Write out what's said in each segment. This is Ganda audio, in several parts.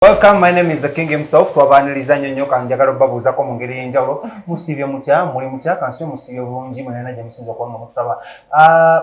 Welcome, my name is the King himself. Twabaniriza nnyo kanjagala babuuzako mu ngeri y'enjawulo. Musiibye mutya, muli mutya, kansi musiibye bulungi mwenna gye musinza okuba nga mutusaba.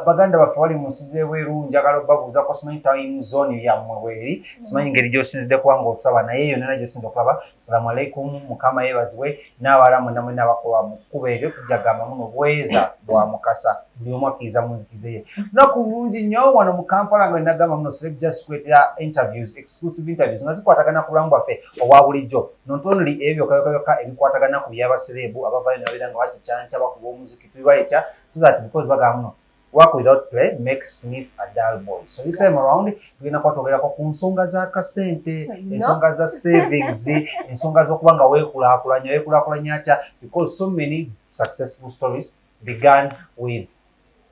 Baganda baffe bali mu nsi z'ebweru, njagala babuuzako simanyi time zone yammwe bweri, simanyi ngeri gy'osinzidde kuba ng'otusaba naye yonna gy'osinza okulaba. Assalamu alaikum, Mukama yeebazibwe, n'abalala mwenna mwenna abakola mu kkubo eryo kujjagamba muno bweza bwa mukasa. Buli omu akkiriza mu nzikize ye. Lunaku lulungi nnyo wano mu Kampala nga nagamba muno select just kuleetera interviews, exclusive interviews nga zikwatagana ku bulamu bwaffe obwa bulijjo. Not only ebyo byokka ebikwatagana ku by'abasereebu abavaayo ne babeera nga bakicyanca bakuba omuziki tubaleeta so that because bagamba muno work without play makes Smith a dull boy. So this time around tugenda kuba twogerako ku nsonga z'akasente, ensonga za savings, ensonga z'okuba nga weekulaakulanya atya because so many successful stories began with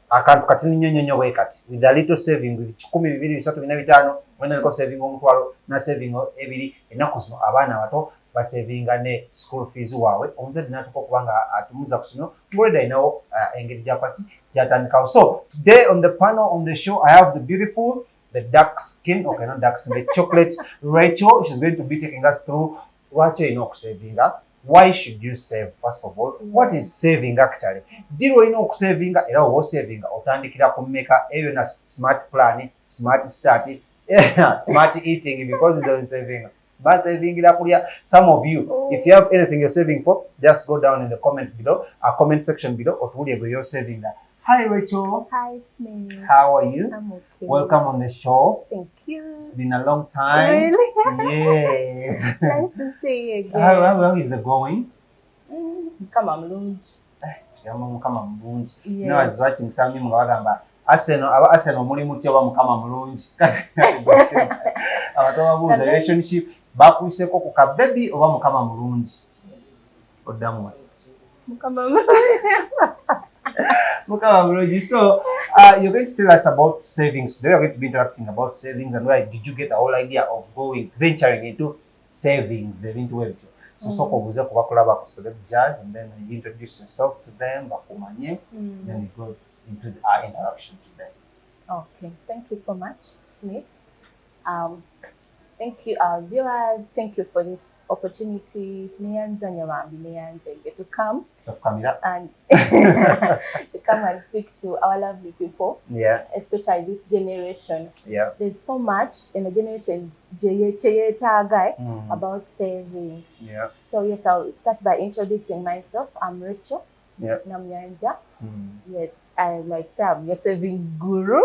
akantu katini nnyo bwe kati with a little saving with 100, 200, 300, 500 wena liko saving omutwalo na saving ebiri ennaku zino abaana bato basavinga ne school fees waabwe omuzadde n'atuuka okuba nga atumuza ku kino ng'oleda ayinawo engeri gyapaki gyatandikawo. So today on the panel on the show I have the beautiful, the dark skin, okay not dark skin, the chocolate Rachel. She's going to be taking us through lwaki olina okusavinga. Why should you save? First of all, what is saving actually? Did you know saving? Era wo saving otandikira ku meka eyo na smart plan, smart start, smart eating because it's on saving. But saving ila kulia. Some of you, if you have anything you're saving for, just go down in the comment below, comment section below, or whatever you're saving that. Hi Rachel. Hi Smith. How are you? I'm okay. Welcome on the show. Thank you. It's been a long time. Really? Yes. Nice to see you again. How is it going? Come on, lunch. Mukama mulungi. Yes. No, I was watching some nga bagamba Arsenal muli mutya wa mukama mulungi. Abato babuuza relationship bakuiseko ku ka baby oba mukama mulungi. Oddamu. Mukama mulungi. So, you're going to tell us about savings. Today we're going to be interacting about savings and where did you get the whole idea of venturing into savings, into web. So obuuze ku bakulaba ku Celeb Jazz and then you introduce yourself to them, bakumanye, then we go into our interaction today. Okay, thank you so much, Smith. Thank you, our viewers. Thank you for this opportunity. Get to come and to come and speak to our lovely people. Yeah. Especially this generation. Yeah. There's so much in the generation about saving. Yeah. So yes, I'll start by introducing myself. I'm Rachel. Yeah. Namyanja. Yes, I'm your savings guru.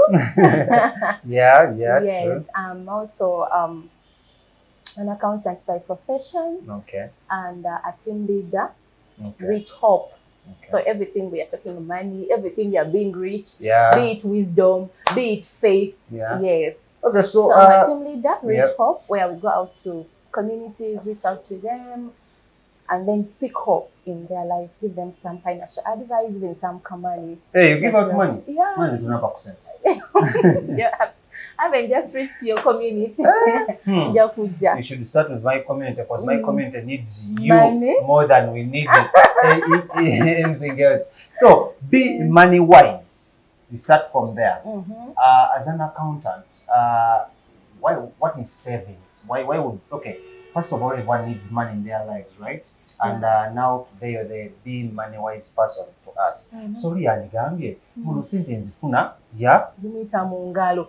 Yeah. Yes, True. I'm also an accountant by profession. Okay. And a team leader. Okay. Rich Hope. Okay. So everything we are talking money, everything we are being rich, Yeah. be it wisdom, be it faith. Yeah. Yes. Okay, So I'm a team leader, Rich Hope, where we go out to communities, reach out to them, and then speak hope in their life, give them some financial advice, even some money. Hey, you give out money? Yeah. Money is not percent. Yeah. I haven't just reached your community. You should start with my community because my community needs you Money? more than we need anything else. So, be money wise. We start from there. As an accountant, what is savings? Why would first of all, everyone needs money in their lives, right? And now today you're the be money wise person to us. So yanigambye muno sente nzifuna ya zimuyita mu ngalo.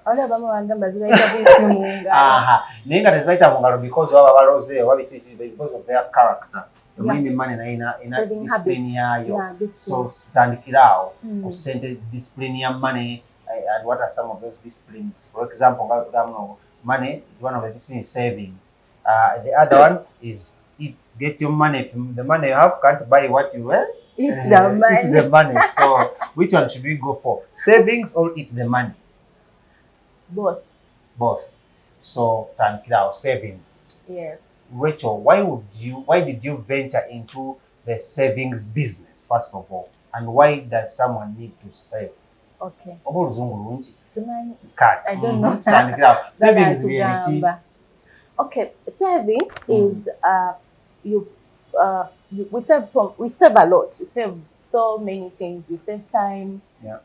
Waliwo abamu bagamba zibayita bisi mu ngalo. Naye nga tezibayita mu ngalo because baba baloze oba because of their character. Omulimi money naye ina discipline yayo. So tutandikirawo ku sente discipline ya money and what are some of those disciplines? For example, money is one of the disciplines, savings. The other one is eat. Get your money. From the money you have can't buy what you wear. Eat the money. Eat the money. So which one should we go for? Savings or eat the money? Both. So tankira savings. Yes. Rachel, why did you venture into the savings business first of all? And why does someone need to save? Okay. I don't know. Savings okay, saving is we save a lot. We save so many things. You save time. Yeah.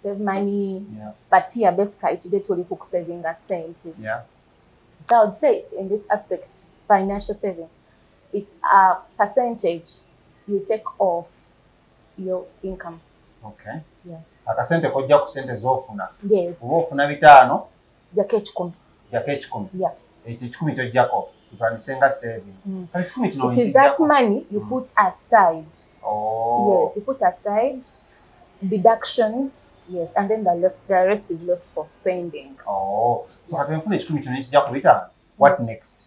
save money. Yeah. But here basically today tuli ku saving a cent. Yeah. So I would say in this aspect, financial saving, it's a percentage you take off your income. Okay. Yeah. Akasente kojja ku sente z'ofuna. Yes. Oba ofuna 5 Jako 10. jako 10. Yeah. Ekyo 10 kyojjako tutandise nga saving. Kale 10 kino It is that money you put aside. Oh. Yes, you put aside deductions. Yes, and then the rest is left for spending. Oh, so kati nfuna 10 kino nekijja ku 5. What next?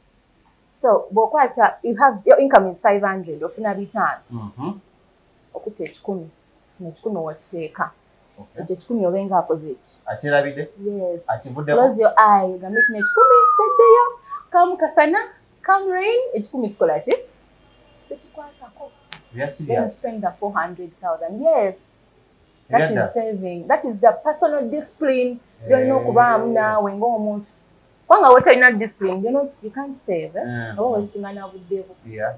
So bw'okwata, you have your income is 500 ofuna 5. Okutta 10 ofuna 10 wakiteeka. Ekyo 10 obenga akoze eki? Akirabidde? Yes. Akivuddeko? Close your eyes and make 10 kitaddeyo. Come kasana, come rain, 10 kikola ki? Sekikwatako. Then spend the 400,000. Yes. That is saving. That is the personal discipline. You know kubaamu naawe ng'omuntu. Kubanga wotalina discipline, you can't save. Oba weesitingana buddeeko. Yeah.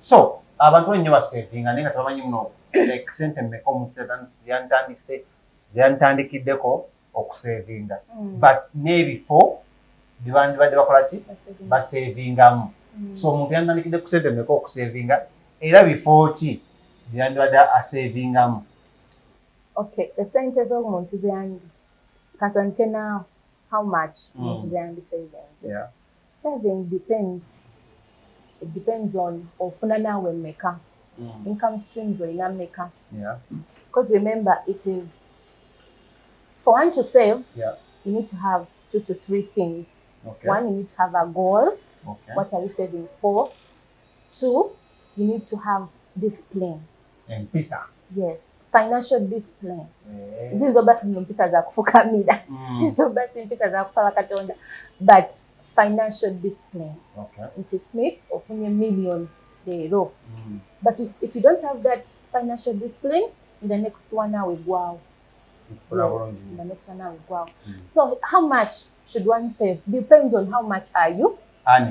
So, abantu ennyo basevinga naye nga tebamanyi muno sente mmeka omuntu zyantandikiddeko okusevinga. But n'ebifo bye bandibadde bakola ki? Basevingamu. So omuntu yantandikidde ku sente mmeka okusevinga era bifo ki bye yandibadde asevingamu? Okay, the sente z'omuntu katandike now how much omuntu zeyandi saving. Yeah. Saving depends. It depends on ofuna naawe mmeka. Income streams olina mmeka. Yeah. Because remember, it is for one to save, Yeah. you need to have 2 to 3 things. Okay. 1, you need to have a goal. Okay. What are you saving for? 2, you need to have discipline. Empisa. Yes, financial discipline. Zinzo basi mpisa za kufukamira. Zinzo basi mpisa za kusaba Katonda. But financial discipline. Okay. It is Smith ofunye million leero. But if you don't have that financial discipline, in the next 1 hour will go out. In the next 1 hour will go out. So how much should one save? Depends on how much are you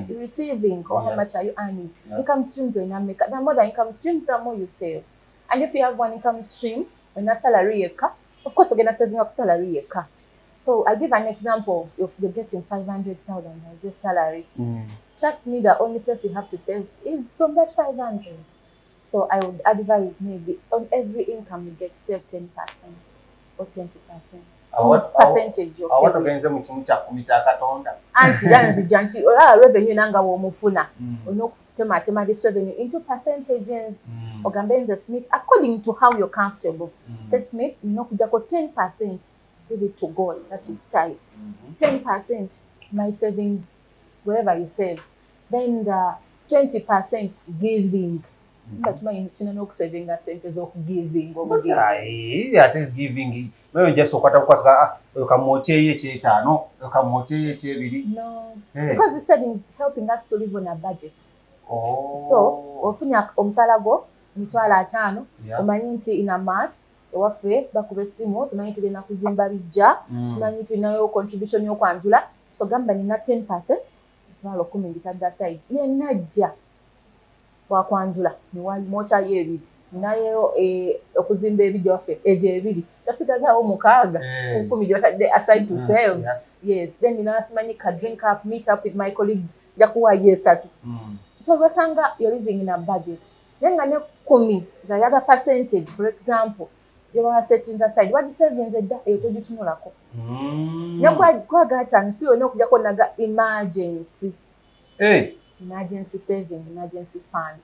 receiving or how much are you earning. Income streams are in make. The more the income streams, the more you save. And if you have one income stream, when a salary of course you're gonna saving up salary So I give an example of you're getting 500,000 as your salary. Trust me, the only place you have to save is from that 500. So I would advise maybe on every income you get save 10% or 20%. Percentage of awatogenze mu kimu kya 10 kya Katonda. Anti yanzija nti olaba revenue nanga w'omufuna olina okutematema this revenue into percentages. Ogambe nze Smith according to how you're comfortable. Say Smith olina okujjako 10% give it to God, that is child. 10% my savings wherever you save. Then the 20% giving. But my saving sente z'okugiving ate giving wewe just okwata kukwasa okamuocheye eky'etaano okamuocheye eky'ebiri. No, because the saving is helping us to live on a budget. So ofunya omusala gwo emitwalo 5 omanyi nti in a month ewaffe bakuba essimu tumanyi tulina kuzimba bijja tumanyi tulinayo contribution y'okwanjula so gamba nina 10% emitwalo 10 mbitadde aside nenajja wakwanjula niwamwochayo ebiri ninayo okuzimba ebijja waffe egyo ebiri tasigazaawo 6 10 gyotadde aside to save. Yes, then ninasimanyi ka drink up meet up with my colleagues jakuwayo 3. So basanga you're living in a budget. Nenga ne 10 the other percentage for example yoba settings aside what savings edda eyo togitunulako. Nakwaga cyane si yona okujjako naga emergency. Emergency saving, emergency fund.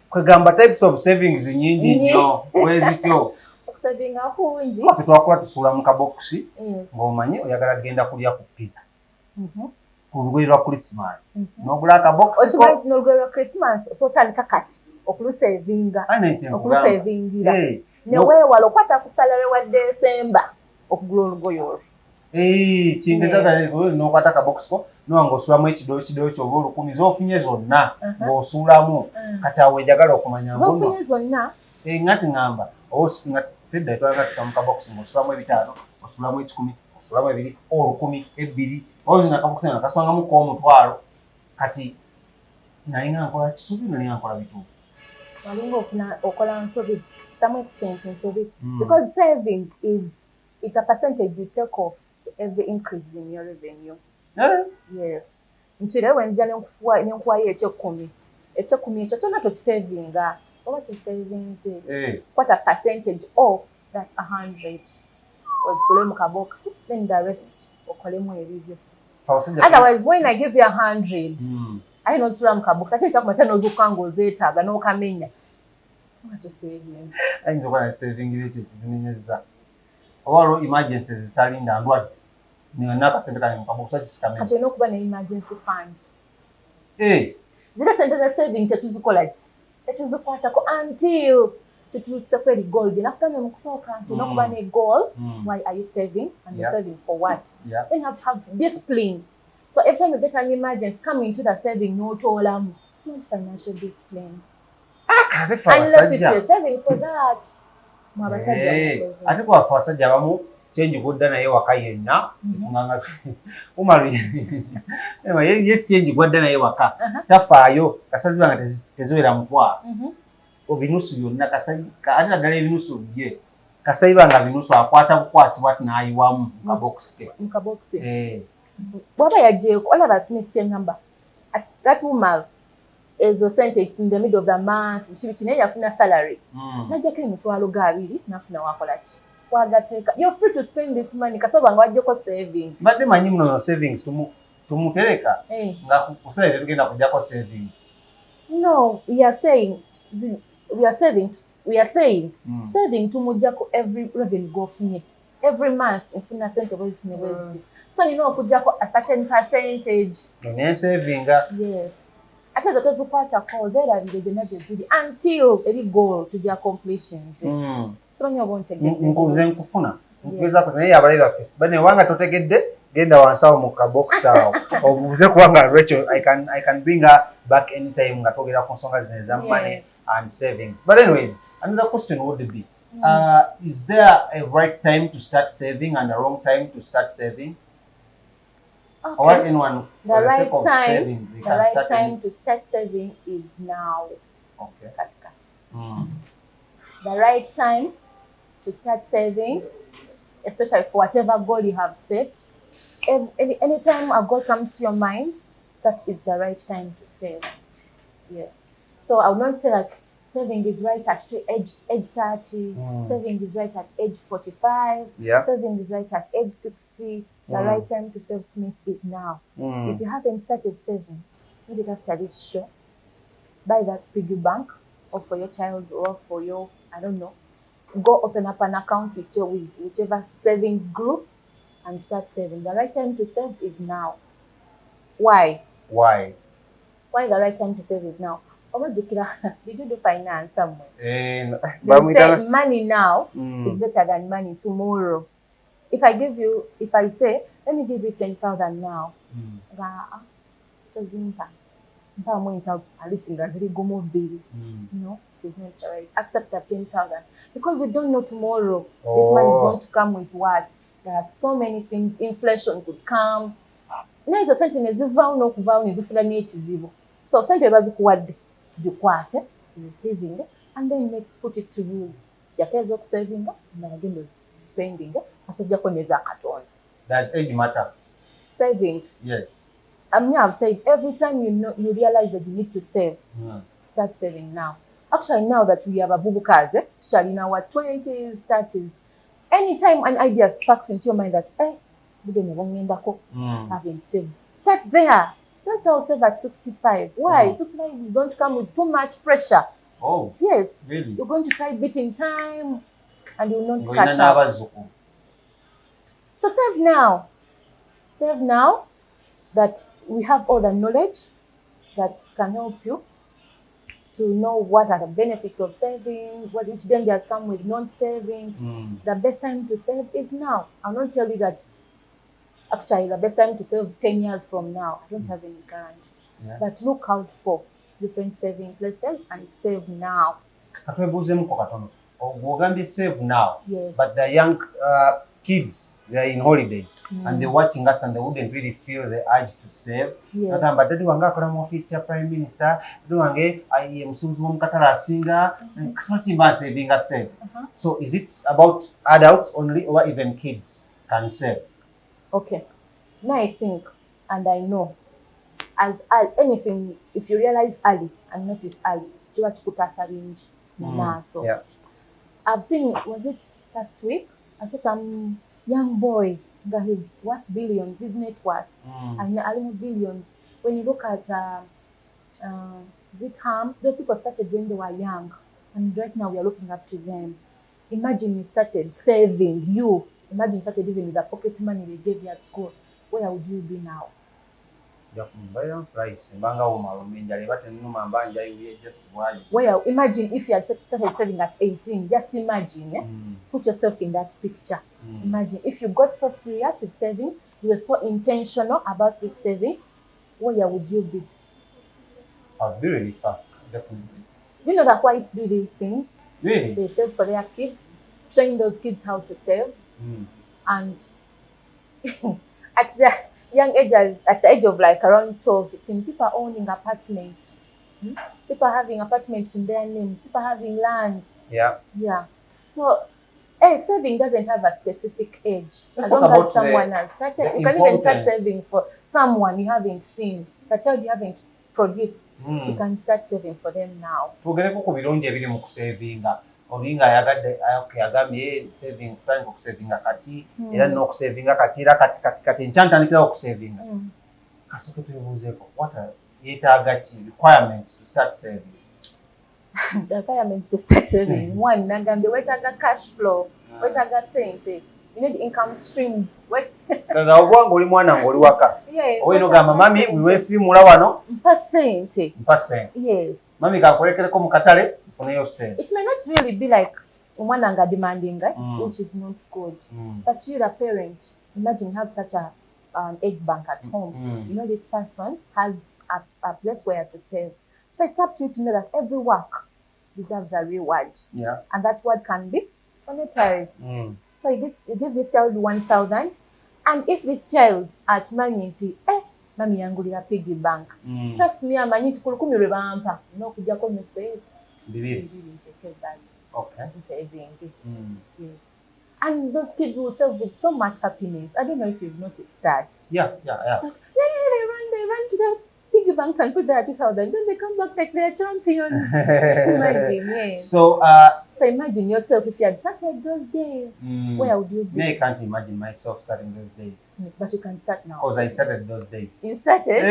Kwegamba types of savings nyingi nnyo wezityo. Saving akungi. Ffe twakola tusuula mu kabokisi ng'omanyi oyagala kugenda kulya ku pizza. Ku lugwe lwa Christmas. N'ogula akabokisi ko. Okimanyi n'olugwe lwa Christmas osotandika kati okulusavinga. Okulusavingira. Ne weewala okwata ku salary wa December okugula olugoye olwo. Kingezaga n'okwata akabokisi ko n'owanga osulamu ekidoyo ky'oba 10 z'ofunye zonna ng'osuulamu kati awo ejagala okumanya mbuno. Z'ofunye zonna? Ngati ngamba nga fedda twalaga tusa mu kabokisi ng'osulamu 5, osulamu 10, osulamu 2, 10, 2. Oyinza akabokisi nga kaswangamu k'omutwalo kati nalinga nkola kisubi nalinga nkola bituufu. Walinga ofuna okola nsobi to some extent nsobi because saving is a percentage you take off to every increase in your revenue. Yes. Nti era wenjja nenkuwayo eky'ekkumi ekyo kyonna tokisavinga oba tosavinze kwata percentage of that 100 osule mu kabox then the rest okolemu ebibyo. Otherwise when I give you 100 ayi n'osula mu kabox ate ekyakumakya n'ozuukuka ng'ozeetaaga n'okamenya oba tosavinze. Ayinza okuba na saving ekyo ekizimenyezza oba olwo emergencies zitalinda ndwadde n'akasente kange mu kabox kisikamenye. Kati olina okuba ne emergency fund. Zile sente za saving tetuzikola ki? Tetuzikwatako until tutuukise ku eri goal. Nakugambye mu kusooka nti olina okuba ne goal. Why are you saving? And you're saving for what? Then you have to have discipline. So every time you get an emergency, come into the saving n'otoolamu. It's not financial discipline. Unless if you're saving for that. Ate kwafe abasajja abamu change gudda naye waka yenna nganga umaru yes change gudda naye waka tafaayo kasazi banga teziwera mutwalo obinusu byonna kasayi ate naddala ebinusu bye kasayi banga binusu akwata bukwasibwa ati n'ayiwamu mu kabox bw'aba yagyeko olaba asimikye ngamba that woman ezo sente in the middle of the month kibi naye yafuna salary najjako emitwalo ga 2 nafuna wakola ki wagateeka. You're free to spend this money kasoba nga wajjako saving. Mbadde manyi muno savings tumutereka nga kusale tugenda kujjako savings. No, we are saying saving tumujjako every revenue gofunye every month nfuna sente bwezi ne bwezi. So nina okujjako a certain percentage. Ne saving. Yes. Ate zo tezikwatako zeerabire gyonna gye ziri until eri goal tujja completion. Nze nkufuna nkweza ko naye abalabe baffe bane wanga totegedde genda wansawo mu kabox awo obuze kubanga Rachel I can bring her back anytime nga togera ku nsonga zino za money and savings. But anyways, another question would be is there a right time to start saving and a wrong time to start saving? Okay. Or anyone the right time to start saving is now. Okay. Cut. The right time to start saving, especially for whatever goal you have set. Anytime a goal comes to your mind, that is the right time to save. Yeah. So I would not say like saving is right at age 30, saving is right at age 45, saving is right at age 60. The right time to save Smith is now. If you haven't started saving, maybe after this show, buy that piggy bank or for your child or for your, I don't know, go open up an account with whichever savings group and start saving. The right time to save is now. Why? Why the right time to save is now? Did you do finance somewhere? They say money now is better than money tomorrow. If I say, let me give you 10,000 now, at least no, it's not right. Accept that 10,000 because you don't know tomorrow this money is going to come with what. There are so many things. Inflation could come. Now it's a certain so sente bazikuwadde zikwate receiving and then put it to use. Yakeza okusaving and again spending. Does age matter? Saving. Yes. I've said every time you realize that you need to save, start saving now. Actually, now that we have a bubu card, especially in our 20s, 30s, anytime an idea sparks into your mind that, having saved, start there. Don't say I'll save at 65. Why? 65 is going to come with too much pressure. Oh. Yes. Really? You're going to try beating time and you will not catch up. So save now. Save now that we have all the knowledge that can help you to know what are the benefits of saving, which dangers come with non-saving. The best time to save is now. I'll not tell you that actually the best time to save 10 years from now. I don't have any guarantee. But look out for different saving places and save now. Save now. Yes. But the young kids, they are in holidays and they're watching us and they wouldn't really feel the urge to save. Yes. But they wanga kola mu office ya prime minister, wange ayi musunzu mukatala asinga, kati saving a save. So is it about adults only or even kids can save? Okay. Now I think And I know, as anything, if you realize early and notice early, you have to put a syringe in so. Yeah. I've seen, was it last week? I saw some young boy that he's worth billions, his net worth, and almost billions. When you look at Zitham, those people started when they were young, and right now we are looking up to them. Imagine you started saving, imagine you started even with the pocket money they gave you at school. Where would you be now? Well, imagine if you had started saving at 18. Just imagine, put yourself in that picture. Imagine if you got so serious with saving, you were so intentional about this saving, where would you be? I'll be really far, definitely. You know that whites do these things? Really? They save for their kids, train those kids how to save. And at the young age, at the age of like around 12, 15, people are owning apartments. People are having apartments in their names. People are having land. Yeah. Yeah. So, saving doesn't have a specific age. As long as someone has started, you can even start saving for someone you haven't seen, the child you haven't produced. You can start saving for them now. Olinga yagambye saving plan okusavinga kati era n'okusavinga kati era kati nkyantandikira okusavinga kasooke twebuuzeeko what are yeetaaga ki requirements to start saving? The requirements to start saving, one, nagambye weetaaga cash flow, weetaaga sente, you need income streams. Kaza obwanga oli mwana ng'oli waka oyina ogamba mami wiweesiimula wano mpa sente. Yes. Mami kakulekereko mu katale. It may not really be like umwananga demanding, right? Which is not good. But you're a parent. Imagine you have such an egg bank at home. You know this person has a place where to save. So it's up to you to know that every work deserves a reward. Yeah. And that word can be monetary. So you give this child 1,000, and if this child at Manyinti, mami yangulira piggy bank. Trust me, amanyi tukulukumi lwe bampa n'okujjako ne save. Okay. Saving. Yes. And those kids will save with so much happiness. I don't know if you've noticed that. Yeah. Like, they run to the piggy banks and put their 2,000. Then they come back like they're champions. Imagine, yes. So imagine yourself if you had started those days. Where would you be? Me, I can't imagine myself starting those days. But you can start now. Because I started those days. You started?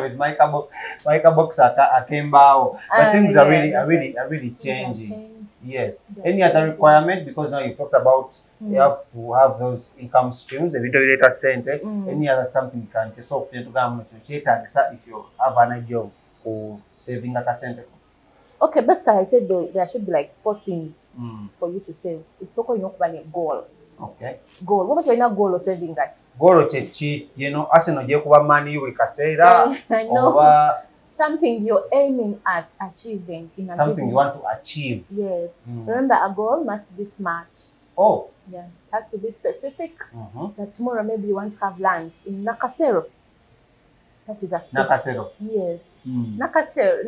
With my box I came out. But things are really changing. Yes. Any other requirement? Because now you talked about you have to have those income streams, the video data center, any other something you can just so to government to if you have an idea of saving data center. Okay, basically I said there should be like 4 things for you to save. It's okay, you know, a goal. Okay. Goal. What was your goal of saving that? Goal chechi, you know, Arsenal je kuba money you kasera. I know. Something you're aiming at achieving in a something you want to achieve. Yes. Remember, a goal must be smart. Oh. Yeah. It has to be specific. That tomorrow maybe you want to have lunch in Nakasero. That is a specific. Nakasero. Yes. Nakasero.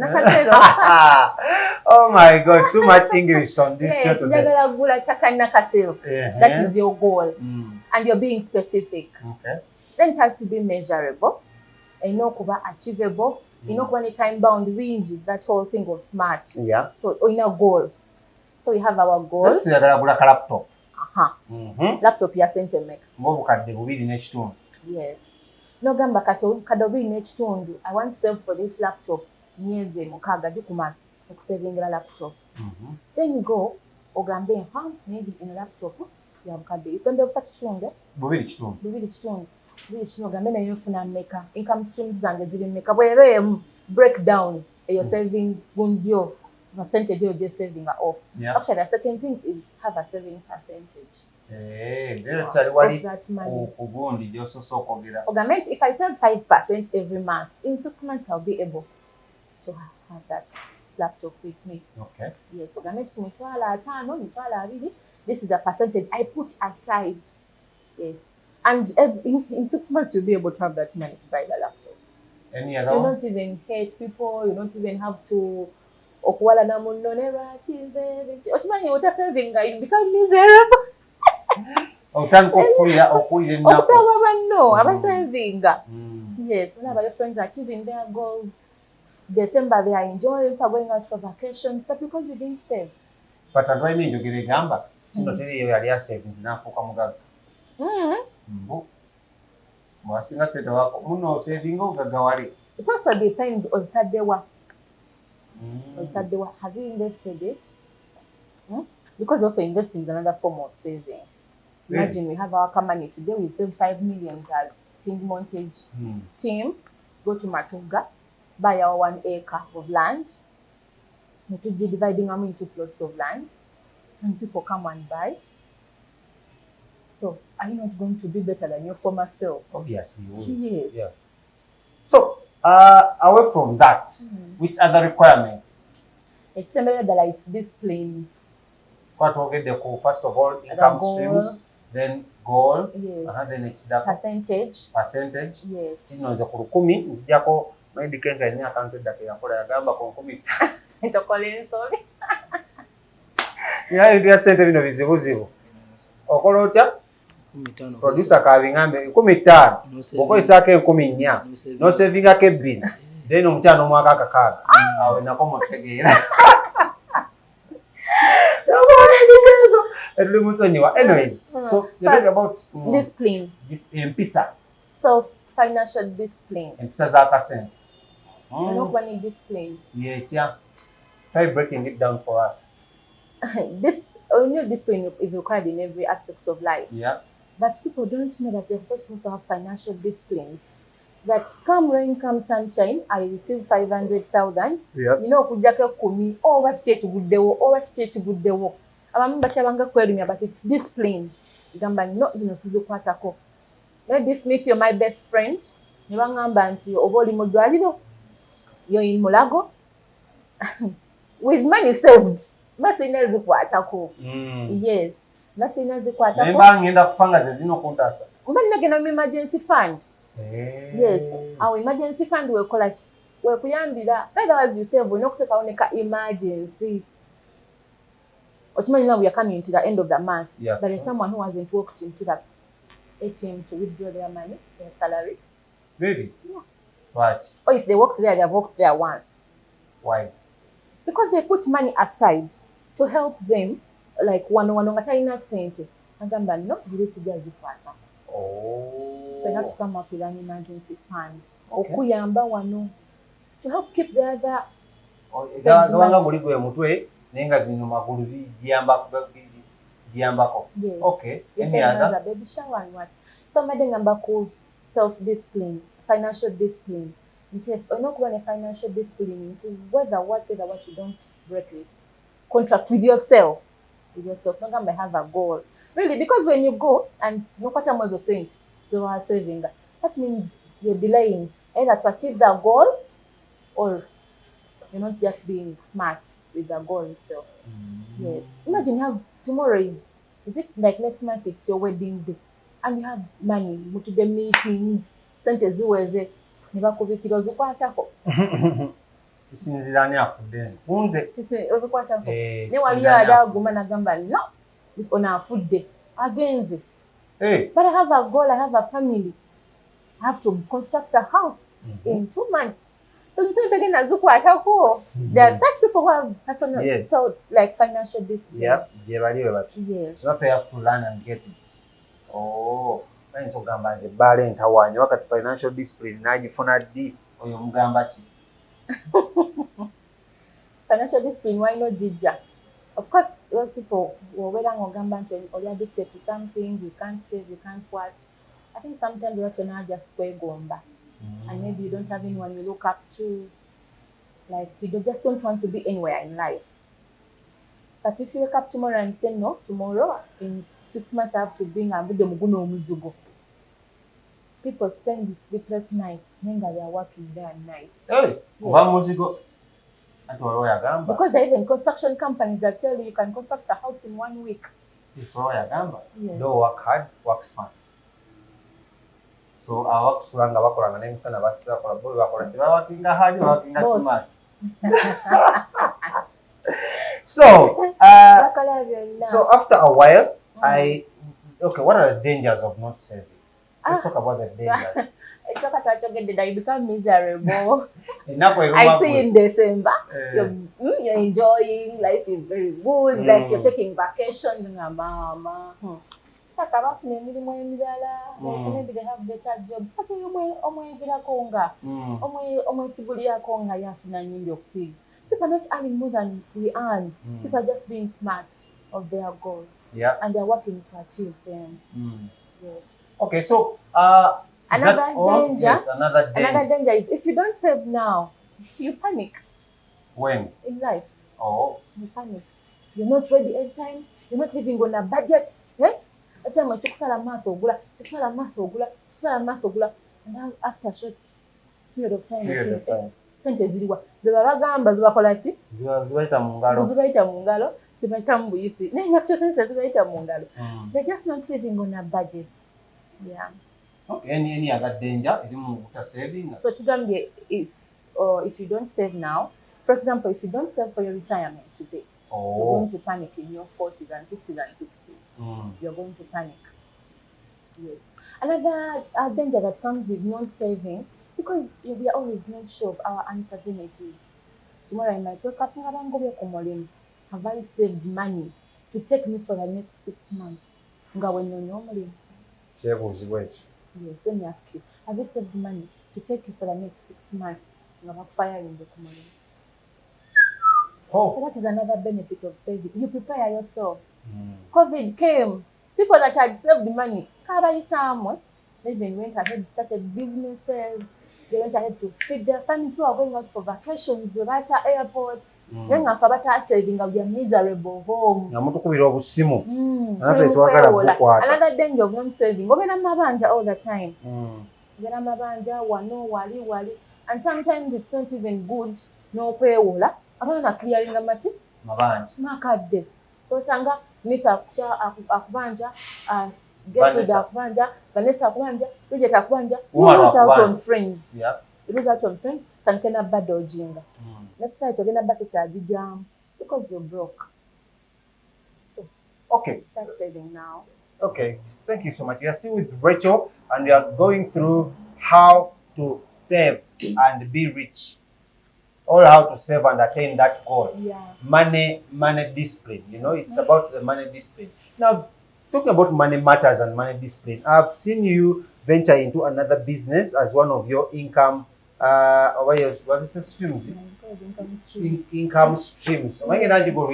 Oh my God, too much English on this show today. That is your goal. And you're being specific. Okay. Then it has to be measurable. And kuba achievable. You know, when a time bound range, that whole thing of smart. Yeah. So in a goal. So we have our goal. Let's say laptop. Laptop ya sente make. Yes. No gamba kadobi nechitundu. I want to save for this laptop. Nyeze mukaga jukuma saving the laptop. Then you go ogambe maybe in a laptop ya mukade. You can do such chitundu. Bubiri chitundu. Income streams and the breakdown you're saving gundio percentage you're just saving off. Yeah. Actually, the second thing is have a saving percentage. Of that money. If I save 5% every month, in 6 months I'll be able to have that laptop with me. Okay. Yes. This is the percentage I put aside. Yes. And in 6 months, you'll be able to have that money to buy the laptop. Any other one? You don't even hate people. You don't even have to. You become miserable. Yes, whenever your friends are achieving their goals, December they are enjoying, people are going out for vacations, but because you didn't save. But adwaine njogera egamba kino teriyo yali asevinzi n'afuuka mugagga. Mbu bw'asinga ssente wako muno osevinga ogagga wali. It also depends ozitaddewa. Have you invested it? Because also investing is another form of saving. Imagine we have our company today, we save 5 million as King Montage team, go to Matuga, buy our 1 acre of land, dividing them into plots of land, and people come and buy. So, are you not going to do better than your former self? Obviously, you will. Yes. Yeah. So, away from that, which other requirements? It's similar that it's discipline. What will get the goal? First of all, income streams, then goal, yes. Then it's percentage. Yes. Tino za kurukumi, nzijako maybe kenza ina accounted that yakola yagamba kurukumi. Ntokolensoli. Ya ndio sente bino bizibuzibu. Okola otya? Producer kabingambe 15 okoisake 14 no saving ake 2 then omukyano mwaka akakaaga awe nako mutegeera anyways, so you talk about discipline. Empisa. So financial discipline. Empisa za kasente. Nobody discipline. Yeah. Try breaking it down for us. Discipline is required in every aspect of life. Yeah. But people don't know that they're supposed to also have financial disciplines. That come rain, come sunshine, I receive 500,000. Yeah. You know, kujaka kumi, what state would they work, what state would they work. But it's discipline. Gamba not kwatako. Maybe if you're my best friend, you're in Mulago with money saved. Yes. That's emergency fund. Yes. Our emergency fund will collect. We're otherwise you save, we're not emergency. Now we are coming to the end of the month. Yeah, but there's someone who hasn't walked into the ATM to withdraw their money, their salary. Really? Yeah. What? Or if they walked there, they've walked there once. Why? Because they put money aside to help them, like one cent. And no, so you have to come up with an emergency fund. Okay. To help keep the other. Yes. Okay. Any other? Baby shower and what? Somebody number called self-discipline, financial discipline. Yes, or not one financial discipline into whether what you don't break this contract with yourself. Not gonna have a goal. Really, because when you go and no matter what you're saying, you are saving. That means you're delaying either to achieve the goal or you're not just being smart with the goal itself. Yes. Imagine how tomorrow is it like next month it's your wedding day and you have money, go to the meetings, sente ziweze, nibakubikira ozikwatako. Sisinzirani afudde nzikunze. Ozikwatako. Ne waliyo adaguma nagamba no, ona afudde agenze. But I have a goal, I have a family. I have to construct a house in 2 months. So there are such people who have personal, so like financial discipline. Yep. Yes. So you have to learn and get it. Oh, so gamba nze bale ntawanya wakati financial discipline najifuna ddi oyo mugamba ki? Financial discipline, why not jija? Of course, those people who are well addicted to something, you can't save, you can't watch. I think sometimes you have to now just square gomba. And maybe you don't have anyone you look up to. Like, you just don't want to be anywhere in life. But if you wake up tomorrow and say, no, tomorrow, in 6 months, I have to bring a video muguno muzugo. People spend sleepless nights, then they are working day and night. Hey, muzigo. Because there are even construction companies that tell you can construct a house in 1 week. Yes. Don't work hard, work smart. So our suranga bakolanga n'emisana basira kola boy bakola tebawakinga hard bawakinga smart. So after a while, what are the dangers of not saving? Let's talk about the dangers. It's okay to get that you become miserable. Ennaku I see in December, Eh. you're enjoying, life is very good, like you're taking vacations and mama. Maybe they have better jobs. People are not earning more than we earn. People are just being smart of their goals. Yeah. And they're working to achieve them. Yes. Okay, so Another danger. Yes, another danger. Another danger is if you don't save now, you panic. When? In life. Oh. You panic. You're not ready every time. You're not living on a budget. Eh? Every time and after a short period of time, sente ziriwa ziba bagamba zibakola ki zibayita mu ngalo zibayita mu buyisi naye nga kyo sente zibayita mu ngalo. They're just not living on a budget. Yeah. Any other danger saving? So tugambye if you don't save now, for example, if you don't save for your retirement today, you're going to panic in your 40s and 50s and 60s. You're going to panic. Yes. Another danger that comes with non-saving, because we are always not sure of our uncertainties. Tomorrow I might wake up and go, have I saved money to take me for the next 6 months? Yes, let me ask you, have you saved money to take you for the next 6 months? So that is another benefit of saving. You prepare yourself. COVID came. People that had saved money, they even went ahead, started businesses. They went ahead to feed their family. People are going out for vacations, Zorata Airport. Then after saving, we are miserable home. Another danger of not saving. We are all the time. And sometimes it's not even good. No pay wola. Abana clearing mabanja. So sanga Smith akubanja, get rid akubanja, Vanessa akubanja, Bridget akubanja. You lose out on friends. Yeah. You lose out on friends. Kankena bado ojinga. Let's try to get a better charge jam because you're broke. So, okay. Start saving now. Okay. Thank you so much. We are still with Rachel and we are going through how to save and be rich. Or how to save and attain that goal. Yeah. Money discipline. You know, it's about the money discipline. Now, talking about money matters and money discipline, I've seen you venture into another business as one of your income. Was it streams? Income streams. The income streams. Financial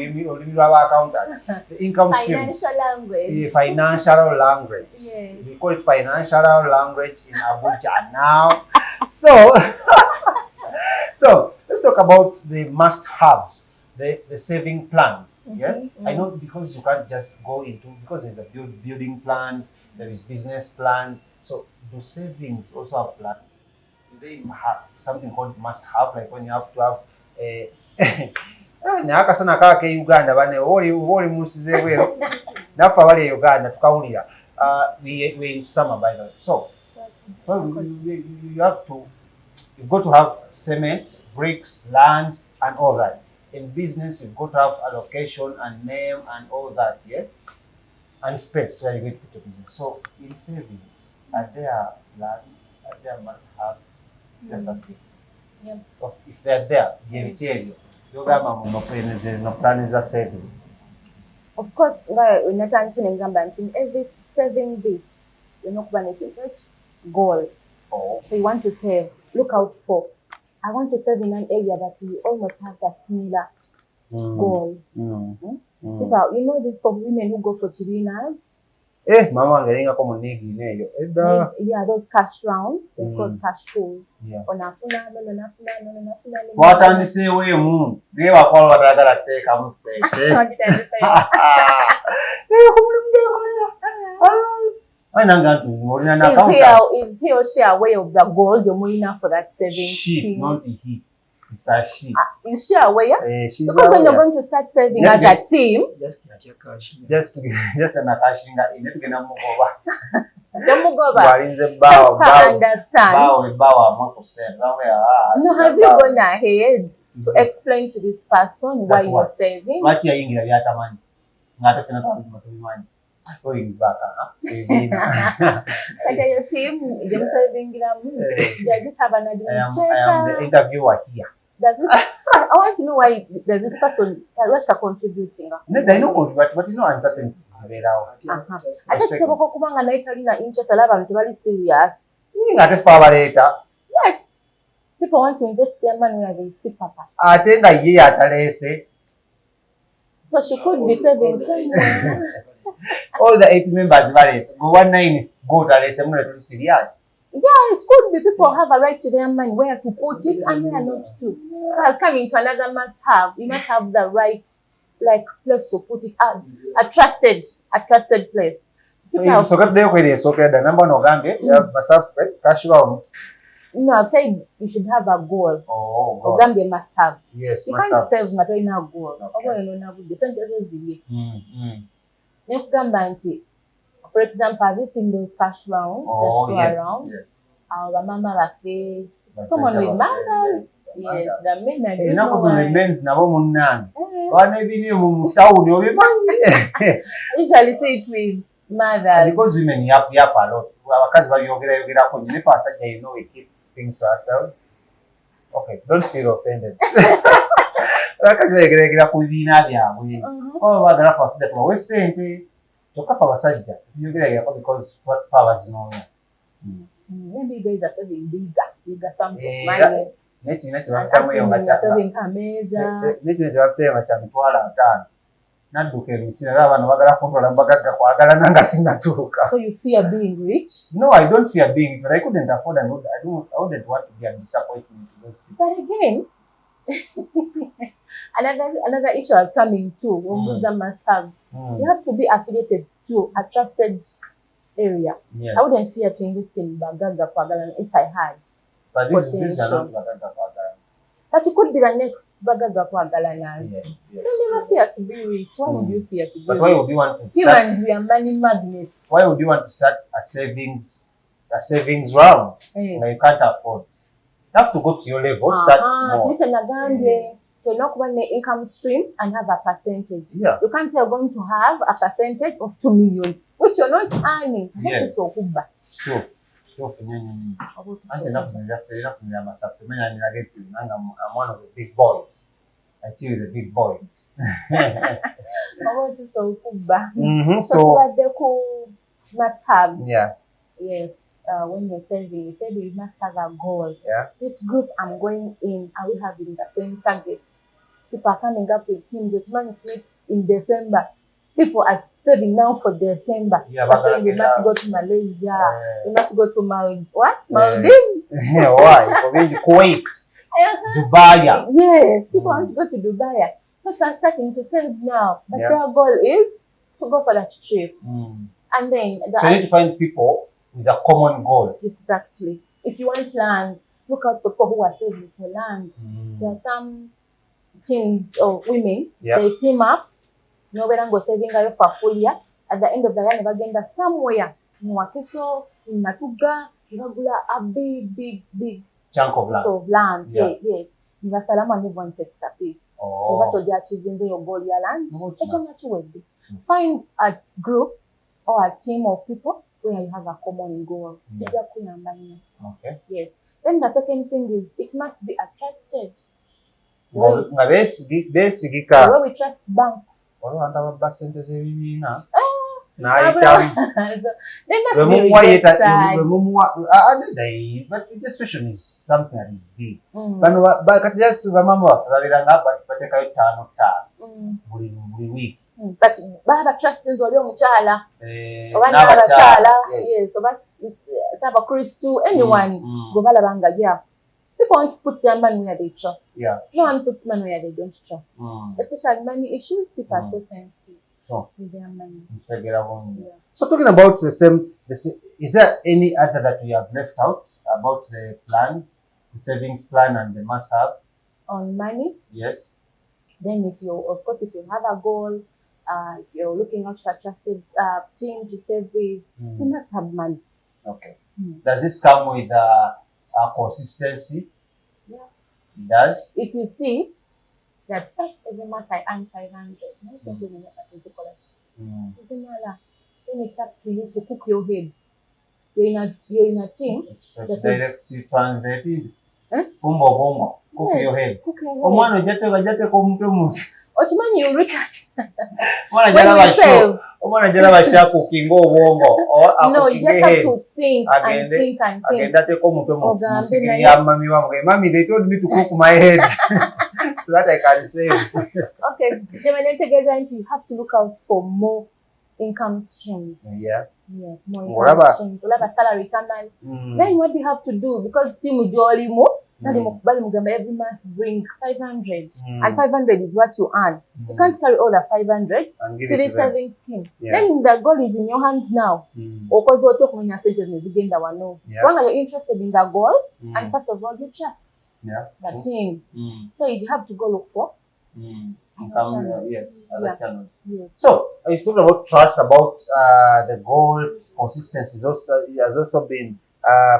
language. Financial language. Yeah. We call it financial language in Abuja now. So, let's talk about the must-haves, the saving plans. Yeah, I know because you can't just go into, because there's a building plans, there is business plans. So do savings also have plans? Is there something called must-have, like when you have to have a nakasana kake Uganda bane oli musize wero nafa wale Uganda tukawulira we in summer by the way. So you've got to have cement, bricks, land, and all that. In business, you've got to have allocation and name and all that, yeah? And space where you're going to put your business. So, in savings, are there plans? Are there must-haves? Just asking. Yeah. If they're there, there's no plans of savings. Of course, in every saving bit, you're not going to reach goal. So you want to save. Look out for. I want to save in an area that we almost have a similar goal. People, you know this for women who go for chirinas? Mama ngeringa ko munigi neyo. Yeah, those cash rounds, they're called cash pools. Yeah. Watandise we mu. Ngewa kwa watagala teka musete. Is he or she aware of the goal you're moving for that saving? She, not he. It's a she. Is she aware? She's because aware. when you're going to start saving as a team, just an akashinga in it gonna move over. Understand. No, have you gone ahead to explain to this person why you're saving? going back, Like your team, them serving them, does it have an I am administrator? the interviewer here. Does it, I want to know why does this person, what's contributing? I know, but you know, uncertainties ziberawo. Ate kisoboka okuba nga naye talina interest alaba abantu bali serious. Ng'ate ffe abaleeta. Yes. People want to invest their money where they see purpose. Ate nga ye yataleese. So she could be saving somewhere. All the 8 members baleese. Go 19 go taleese muna tuli serious. Yeah, it could be people have a right to their money, where to put it and where not to. So as coming to another must have, you must have the right, like, place to put it, a trusted place. Sokatdeyo kweli esokera da namba nogambe basaffe cash rounds. No, I've said you should have a goal. Oh, God. Ogambye must have. Yes, you must can't have. save nga tolina goal. Okay. Oba yona budde sente zo ziri. Nekugamba nti, for example, have you seen those cash rounds that go around? Yes. Bamama baffe. It's common with mothers. Yes, the men are doing Ennaku zino well. men's nabo munnange. Bana ebiri mu town obimanyi. Usually say it with mothers. Because women yap a lot. Abakazi babyogerako nnyo. Ne fe abasajja you know we keep things to ourselves. Okay, don't feel offended. Abakazi bayogeragera ku bibiina byabwe. Oba baagala fe abasajja tubawe ssente. Kyokka fe abasajja tubyogeragirako because fe abazinoonya. Maybe you guys are saving bigger sums of money. N'ekibiina kye bafitamu eyo nga kya mitwalo 5. Nadduka emisira era abaana bagala kuntwala mbagagga kwagala nanga sinatuuka. So you fear being rich? No, I don't fear being rich, but I couldn't afford and I wouldn't want to be a disappointment to those people. But again, another issue is coming too. Must have. You have to be affiliated to a trusted area. Yes. I wouldn't fear to invest in Bagaga Pagalan if I had. But these are not Bagaga Pagalan. But it could be the next Bagaga Pagalan. Yes. You never fear to be rich. Why would you fear to be rich? But why would you want to Humans, we are money magnets. Why would you want to start a savings round? Hey. That you can't afford? You have to go to your level, start small. So not one income stream and have a percentage. Yeah. You can't say you're going to have a percentage of 2 million, which you're not earning. Yes. So Sure. I'm one of the big boys. I deal with the big boys. So they must have. Yeah. Yes. When you're saving, you said you must have a goal. Yeah. This group I'm going in, are we having the same target? People are coming up with teams that money flip in December. People are saving now for December. Yeah, they're saying we must go to Malaysia. We must go to Maldives. Why? For me, Kuwait, Dubai. Yes, people want to go to Dubai. So they're starting to save now. But their goal is to go for that trip. And then so you need to find people with a common goal. Exactly. If you want land, look at people who are saving for land. There are some teams of women, they team up. No better go saving for a full year. At the end of the year, never get somewhere. In Wakiso, in Matuga, a big chunk of land. So land, yes. Niba salama live one takes a piece. Over to the achieving your goal, your land. Find a group or a team of people where you have a common goal. Okay. Yes. Then the second thing is it must be a trusted. Well, the way we trust banks. They must be registered. But this question is something that is big. But just remember, but baba trustings oli omukyala yes oba saba Kristu anyone go balaba nga yeah people want to put their money where they trust. No one puts money where they don't trust. Especially money issues, people are so sensitive with their money. So talking about the same, is there any other that we have left out about the plans, the savings plan and the must have? On money? Yes. Then if you have a goal, if you're looking out for a trusted team to save with, you must have money. Okay. Does this come with consistency? Yeah. It does? If you see that every month I earn 500, then it's up to you to cook your head. You're in a team that is direct translate Eh? Fumba obongo cook Yes, your head cook your head. omwana ojjate ko omutwe munsi Okimanyi you reach omwana when jalaba we show save. omwana jalaba sha cooking obongo or No, you just have to think and Agende- think and think. agenda teko omutwe Ogambe munsi naye. ya mami wange mami they told me to cook my head so that I can save Okay, Gemini together and you have to look out for more income streams. yeah Yes, more Olaba. income streams. Olaba salary tamani. Then what do you have to do? Because team jolly mo, bali mugamba every month bring 500. And 500 is what you earn. You can't carry all the 500 and give to it the to them. savings scheme. Yeah. Then the goal is in your hands now. Okoze otokumenya sente nezigenda wano. Yeah. When you're interested in the goal, and Mm. first of all, you trust Yeah. the team. Mm. So you have to go look for. Yes, other Yeah. channels. Yes. So you talked about trust, about the goal, consistency has also been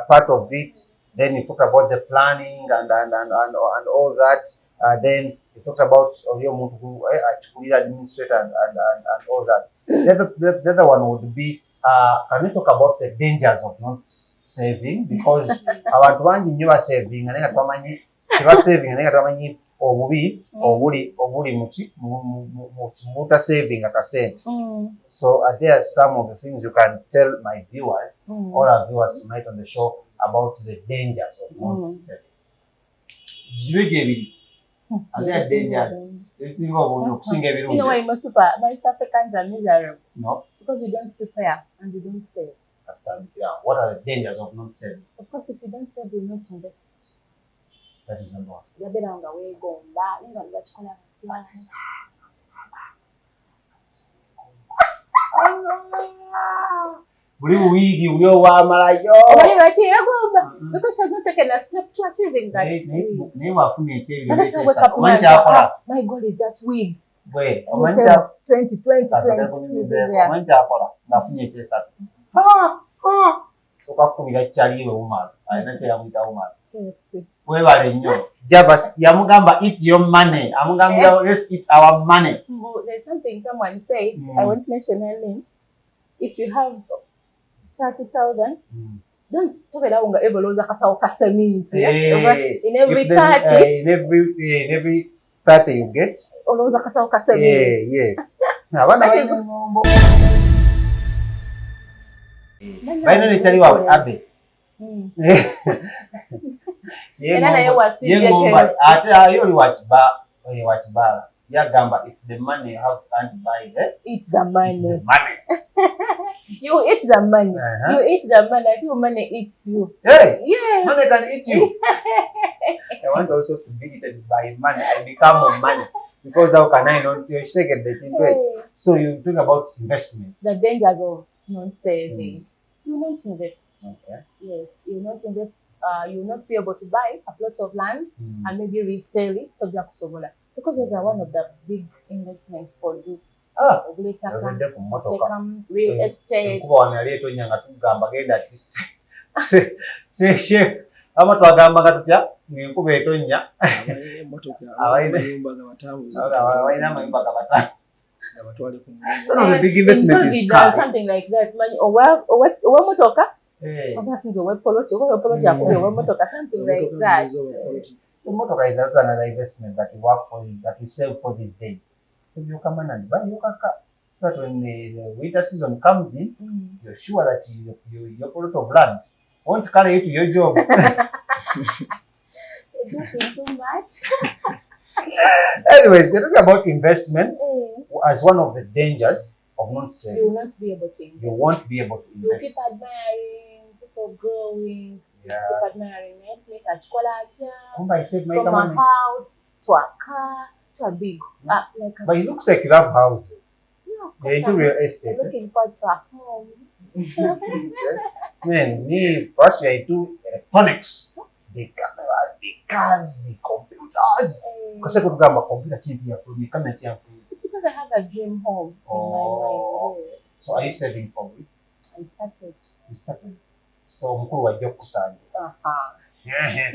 part of it. Then you talked about the planning and all that. Then you talked about administrator and all that. The other one would be can we talk about the dangers of not saving? Because abantu bangi nnyo basaving naye nga twamanyi tebasaving naye nga twamanyi obubi obuli mu butasaving akasente. So there are some of the things you can tell my viewers, all our viewers tonight on the show, about the dangers of not saving. Zibe gye biri. Are there dangers? Ebisinga obungi okusinga You know why ebirungi? most Africans are miserable? No. Because we don't prepare and we don't save. Yeah. What are the dangers of not saving? Of course, if you don't save, you will not invest. That is number one. Yabera nga weegomba ninga lwakikola batya. Buli buwiigi buli owamalayo. Omanyi lwaki yeegomba? Because you've not taken a step to achieving that. Naye bwafuna ekyebiro But that's how wake up omanyi man. kyakola My goal is that wig. bwe And omanyi you save 20. omanyi kyakola ng'afunye ekyesatu soka kukubira kyali we wumala alina kyeyamuyita wumala KFC. webale nnyo Javas yamugamba eat your money amugambira let's eat our money. Oh, there's something someone said, I won't mention her name. If you have 30,000, don't talk about nga evolooza kasawo ka cement. In every If the- party, in every party you get olowooza kasawo ka cement. abaana That is- balina ngombo balina nekyali waabwe abe Era naye wasiibye yengomba KFC. ate ye oli wakibaala yagamba if the money you have can't buy the Eat the money. money. You eat the money. Uh-huh. You eat the money until money eats you. Hey, Yeah. money can eat you. I want also to be eaten by money. I become of money because how can I not? You take it into it. So you think about investment. The dangers of not saving. You will not invest. Okay. Yes, you will not invest. You will not be able to buy a plot of land and maybe resell it to Jakusobola. Because those are one of the big investments for you. Yavudde ku mmotoka. Take real estate. Kuba wano yali etonya nga tugamba genda at least. Shek. Ama twagambanga tutya ng'enkuba etonya. Abalina amayumba gabatamu. So the big In investment is COVID, car. something like that. Owe motoka. Hey. Oba since owe poloti. Owe poloti akubye owe motoka. Something like that. So motor is also another investment that we work for, is that we save for these days. So you come and buy your car. So that when the winter season comes in, you're sure that your plot of land won't carry you to your job. You're doing too much. Anyways, you're talking about investment as one of the dangers of not You saving. will not be able to invest. You won't be able to You keep invest. admiring people growing. Yeah. Keep admiring Nestle, Kachikola Acha, Kumba, I saved my from a money. house to a car to a big, like a, But it looks like you have houses. yeah, of You're course into real I'm estate. looking forward to a home. Man, me, first we are into electronics. Big cameras, big cars, big computers. Kose kutugamba computer TV yafuye, kamera yafuye. It's because I have a dream home in my mind. Yes. So are you saving for it? I started. You started. So mukuru wajja kukusanya. Uh-huh.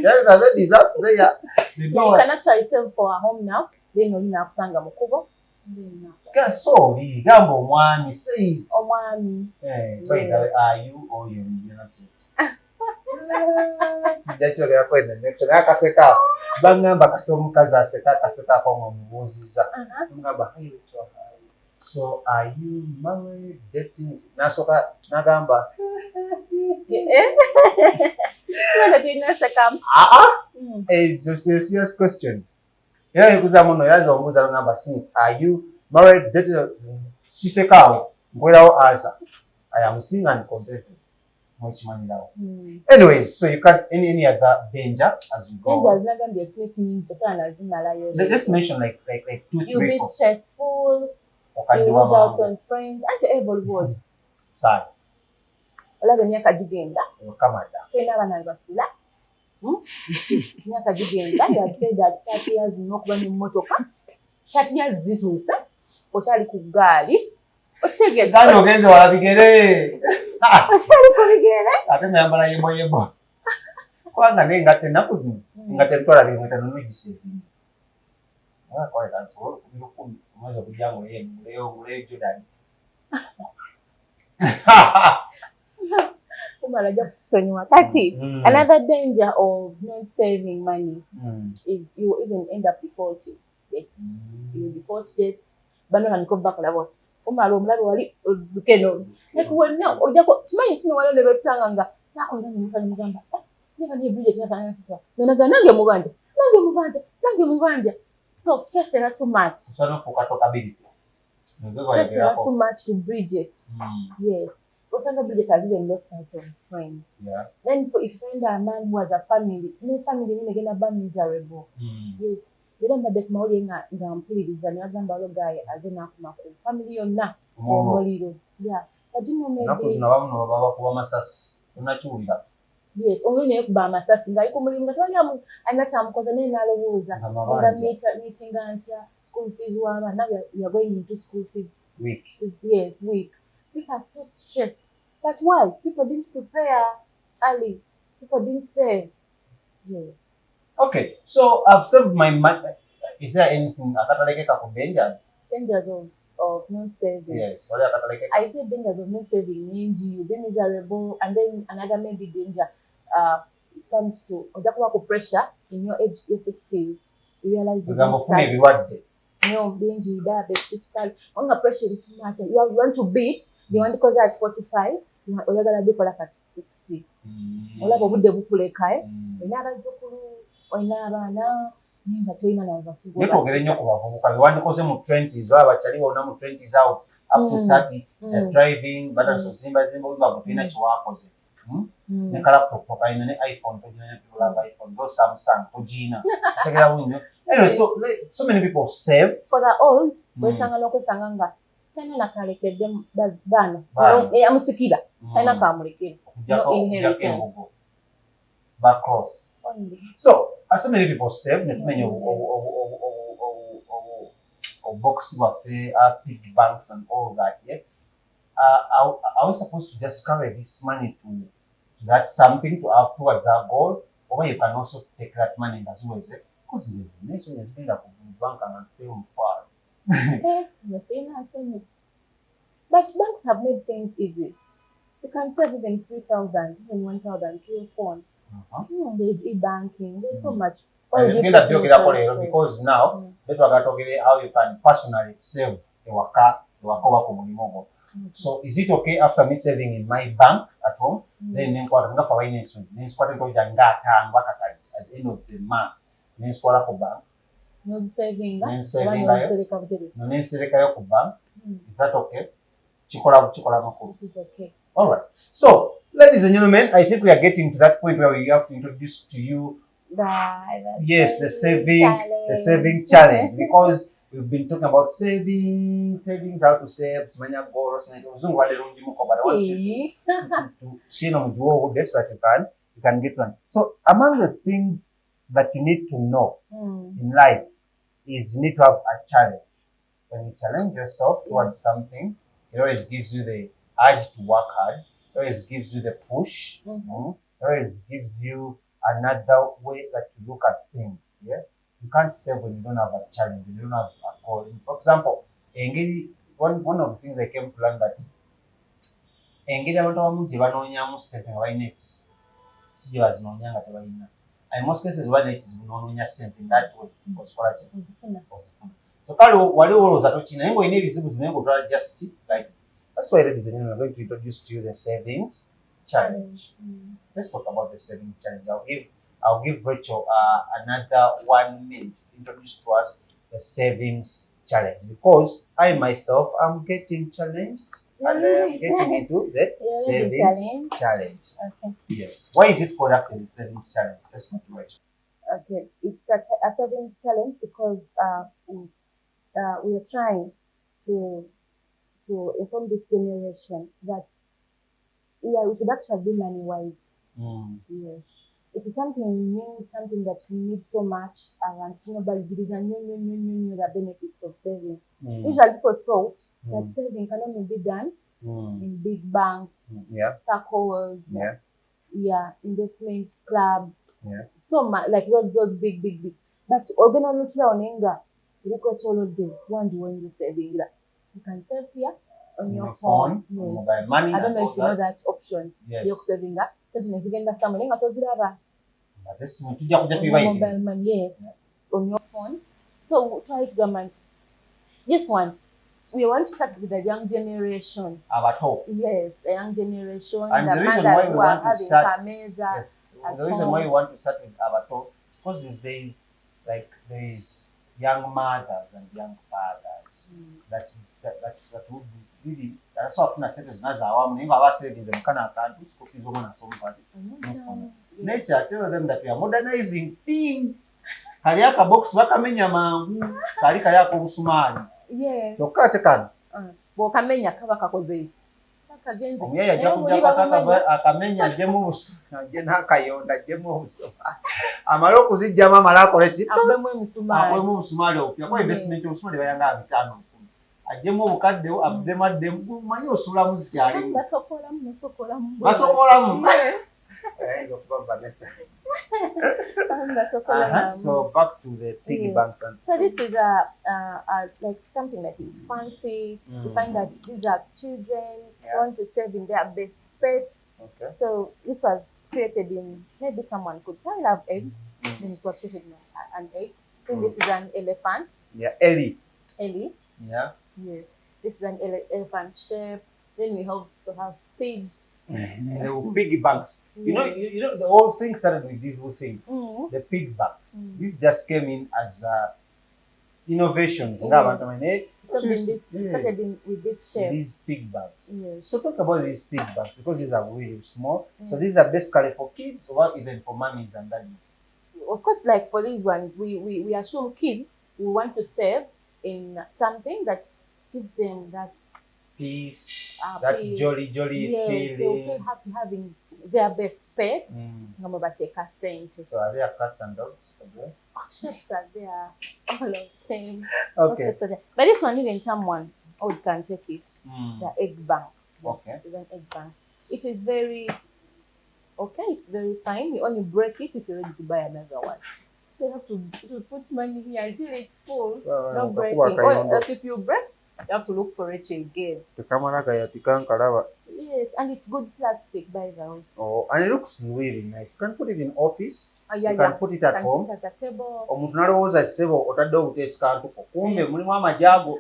That is up there. The Yeah, you door. can actually save for a home now. Then you have Sanga Mukubo. Sorry, gamba omwami, say it. Omwami. By the way, are you or you're not yet? Njakyogera ko eno next naye akaseka bangamba kasita omukazi aseka akaseka ako ngamubuuziza mugamba so are you married dating nasooka nagamba it's a serious question era yekuzamu no yaza omubuuza nagamba si are you married dating kisekaawo nkwerawo answer I am single and contented. Anyways, so you can't any other danger as you go. Let's mention like 2, 3. You'll be stressful. You lose out on friends. And able words. Sad. Ola myaka gigenda. Kamada. Twena abana basula. Myaka gigenda. You had said that 30 years nokuba mu motoka. 30 years zituusa. Okyali ku gaali. Gano ogenze wala bigere. Okyali ku bigere. Ate nyambala yebo. Kwanga nengatte ennaku zino. Ngatte bitwala 5 n'egiseetinga. Kwa kanso kubirukumi omwezi ogujjangu muleyo Jordan. Kumala ajja kutusonyiwa. Kati, another danger of not saving money is you even end up defaulting. You default debts. Bano banikova bakola bot. Omala omulabe wali olukeno. Nekuwonna ojjako tumanyi kino wala ne betusanga nga saakolera nemufana mugamba. Nega ne budget nafanya kiswa. Nonaga nange mubanja. So stress era too much. Stress era too much to Bridget. Yes. Osanga Bridget has even lost out on friends. Yeah. Then if you find a man who has a family, no family is going to be miserable. Yes. They don't have that money nga mpuliriza n'agamba lo guy azena ku family yonna omuliro. Yeah. But you know maybe nakuzina bamuno baba kuba masasi. Unachiwulira. Yes, only ne kuba amasasi nga iko mulimu katwali amu anatamukoza ne nalowooza nga meeting antya school fees waba now you are going into school fees week. Yes, week. People are so stressed. But why? People didn't prepare early. People didn't save. Yes. Okay, so I've saved my money. Is there anything akatalekeka ku dangers? Dangers of not saving. Yes, what akatalekeka? I said dangers of not saving means you be miserable, and then another maybe danger it comes to ojakuba pressure in your age, your 60s. You realize you don't start. No, danger, diabetes, on the pressure too much. You want to beat, you want to cause at 45, you are going to be for like at 60. Ola bobude bukulekae. Enaba zukulu, oinaba ninga toina na basugo. Niko gere nnyo ku bavubuka. Wandikoze mu 20s abachali bona mu 20s out up to 30 driving but so simba biba kutina chiwakoze. Ne kala proper ine ne iPhone tojina ne people have iPhone go Samsung tojina. Check it out winyo. Anyway, so many people save for the old. Wesanga loko sanganga. Tena nakalekedde bana. Amusikira. Tena kamulekera. No inheritance. Back cross. So, as so many people save, net many box piggy banks and all that, yeah. Are we supposed to just carry this money to that something to have towards our goal, or you can also take that money as well? Because this is the nation is going to bank and film far. But banks have made things easy. You can save even 3,000, even 1,000 through your phone. There's e-banking. There's so much. Because now, how you can personally save your car, your cover. So is it okay after me saving in my bank at home? Then at the end of the month, bank. No saving. Is that okay? It's okay. All right. So, ladies and gentlemen, I think we are getting to that point where we have to introduce to you, the saving challenge, because we've been talking about savings, how to save, but I want you to share on the so that you can get one. So, among the things that you need to know in life is you need to have a challenge. When you challenge yourself towards something, it always gives you the urge to work hard. It always gives you the push. It always gives you another way that you look at things. Yeah, you can't save when you don't have a challenge. When you don't have a goal. For example, One of the things I came to learn that engeri abantu abamu gye banoonyaamu ssente nga balina ekizibu si gye bazinoonya nga tebalina. In most cases balina ekizibu n'onoonya ssente that way ozikola ki ozifuna. So kale wali olowooza tokina naye ng'olina ebizibu zinaye ng'otwala just like that's why ladies and gentlemen, I'm going to introduce to you the savings challenge. Let's talk about the savings challenge. I'll give Rachel another 1 minute to introduce to us the savings challenge because I myself am getting challenged and I am getting into the savings challenge. Okay. Yes. Why is it called after the savings challenge? Let's go to Rachel. Okay, it's a savings challenge because we are trying to inform this generation that we should actually be money wise. Yes. It is something new, it's something that we need so much around. But it is a new the benefits of saving. Usually people thought that saving can only be done in big banks, circles, investment clubs, so much like those big. But organically onenga, you got all of them. One when you saving that you can save here on your phone. Mobile money. I don't know if you know that option. You're saving that. Certain again that someone got those mobile money, on your phone. So try it, government. This one, we want to start with the young generation. Yes, a young generation. And the reason why we want to start, the reason why we want to start with Abato is because these days, like there is young mothers and young fathers that would really that's often said as our name our savings and kind of nature tell them that we are modernizing things. Kaliaka box wakamenya mangu kaliaka busumali. Yes. Tokate kan. Bokamenya kaba kakoze. Kagenze. Omuya yakujja akamenya jemu busu. Agena kayonda jemu busu. Amalo kuzijjama malako leki. Abemu emisumali. Abemu emisumali opya. Kwa investment emisumali bayanga 5. Ajemu obukadde abdemu ademu manyi osula muzikyali. Basokolamu. So back to the piggy banks. So this is like something that is fancy. You find that these are children want to save in their best pets. Okay. So this was created in maybe someone could have eggs. Then it was created in an egg. Then this is an elephant. Yeah, Ellie. Yeah. Yes. This is an elephant shape. Then we also have pigs. Piggy banks. You know the whole thing started with this whole thing. The pig banks. This just came in as innovations. Started with this shape. These pig banks. Yes. So talk about these pig banks because these are really small. So these are basically for kids or even for mummies and daddies. Of course, like for these ones, we assume kids we want to save in something that gives them that peace, that peace. Jolly feeling. They feel happy having their best pet. So are there cats and dogs? Chefs are there, all of them. Okay. But this one, even someone can take it. The egg bank. Okay. It's an egg bank. It is very okay. It's very fine. You only break it if you're ready to buy another one. So you have to put money here until it's full. Not breaking. Or else if you break, you have to look for it again. Yes, and it's good plastic, by the way. Oh, and it looks really nice. You can put it in office. You can put it at home. Put it at a table. Omuntu nalowooza sebo otadde obuteskantu kumbe mulimu amajago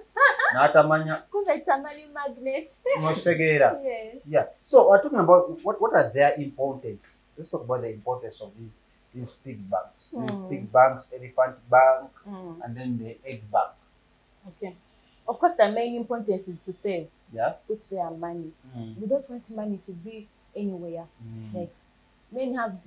n'atamanya. Because it's a money magnet. Mosegeera. Yes. Yeah. So we're talking about what are their importance. Let's talk about the importance of these pig banks. These pig banks, elephant bank, and then the egg bank. Okay. Of course, the main importance is to save. Yeah. Put their money. We don't want money to be anywhere. Like men have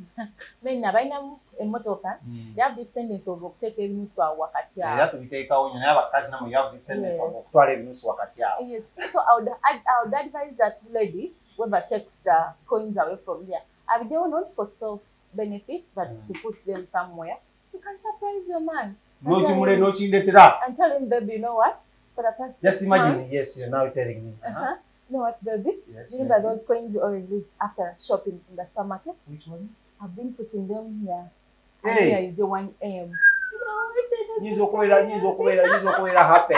a motoka. They have this tendency of take a news wakati. You have to take out you have a cousin, you have this tendency of twelve news wakati. Yes. So I would advise that lady, whoever takes the coins away from there, I mean, they are not for self benefit, but to put them somewhere. You can surprise your man. And tell him, baby, you know what? For the past just imagine, months, yes, you're now telling me. You know what, baby? Yes, remember those coins you always leave after shopping in the supermarket? Which ones? I've been putting them here. Hey. And here is the 1M. Happy.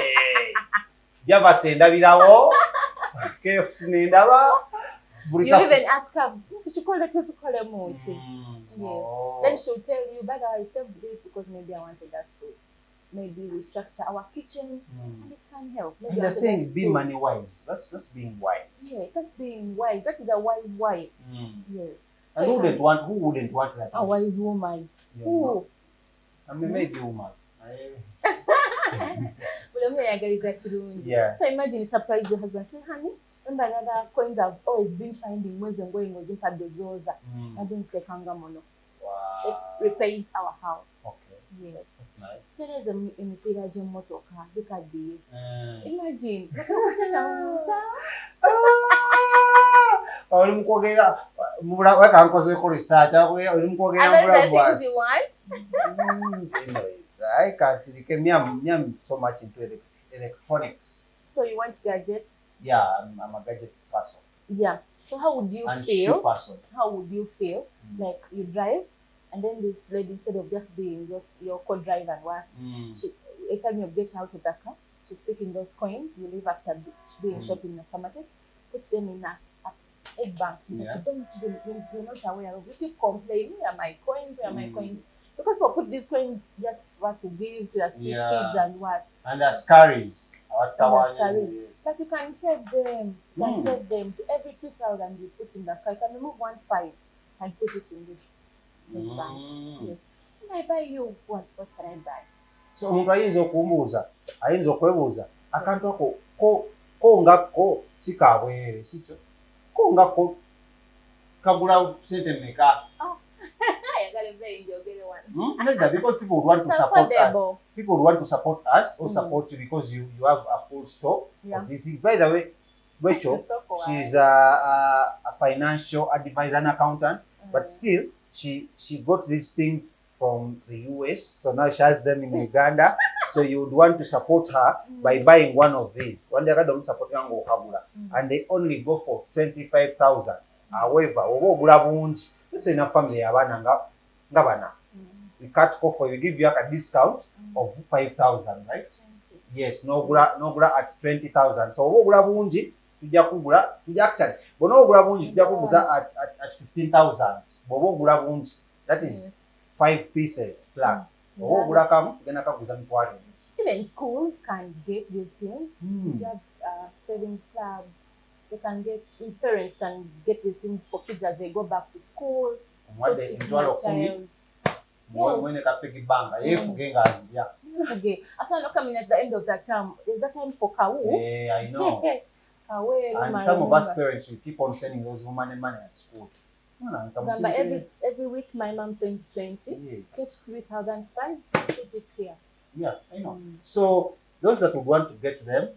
Java sendabirawo. KFC nendaba. You even ask her, did you call it Muchi? Yes. Then she'll tell you, but I saved this because maybe I wanted us to maybe restructure our kitchen and it can help. Maybe and they're saying be money wise. That's being wise. Yeah, that's being wise. That is a wise wife. Yes. And So who wouldn't want that? A wise woman. Who? I'm a major woman. Yeah. So imagine you surprise your husband. Say, honey, remember another coins I've always been finding when I'm going was in Padozoza. I didn't say Kangamono. Wow. Let's repaint our house. Okay. Yes. That's nice. There is a Mipira Motoka. Look at the imagine. Olimkwogera weka nkoze ku research olimkwogera mulabu things you want. Anyways, I can see I'm so much into electronics. So you want gadgets? Yeah, I'm a gadget person. Yeah. So how would you and feel? Shoe person. How would you feel? Like you drive and then this lady, instead of just being just your co-driver and what, she, every time you get out of the car, she's picking those coins you leave after doing shopping in the supermarket, puts them in a egg bank. Yeah. You're not aware of. You keep complaining, where are my coins? Where are my coins? Because people put these coins just what to give to the street kids and what. And the scurries. But you can save them. You can save them. To every 2,000 you put in the car, you can remove 1,500 and put it in this bank. Yes. When I buy you what can I buy? So omuntu ayinza okumbuuza, ayinza okwebuuza akantu ako ko ngako sikabwere sikyo ko ngako kagula sente mmeka? Because people want to support us. People want to support us or support you because you have a full store of this. By the way, Rachel, she's a financial advisor and accountant, but still she got these things from the US, so now she has them in Uganda. So you would want to support her by buying one of these. One day I don't support yango kabula, and they only go for 25,000. However, obo ogula bungi, this is enough family abana ngabana. We cut off for you, give you a discount of 5,000, right? Yes, no gula at 20,000. So obo ogula bungi tujja kugula actually bono ogula bungi tujja kuguza at 15,000. Bobo ogula bungi, that is 5 pieces flat. Even schools can get these things. They have savings clubs. They can get, parents can get these things for kids as they go back to school. Okay. As I'm not coming at the end of that term, is that time for Kawu? Yeah, I know. And some of us parents will keep on sending those money at school. Remember, every week my mom sends 20, get 3,500, put it here. Yeah, I know. So those that would want to get them,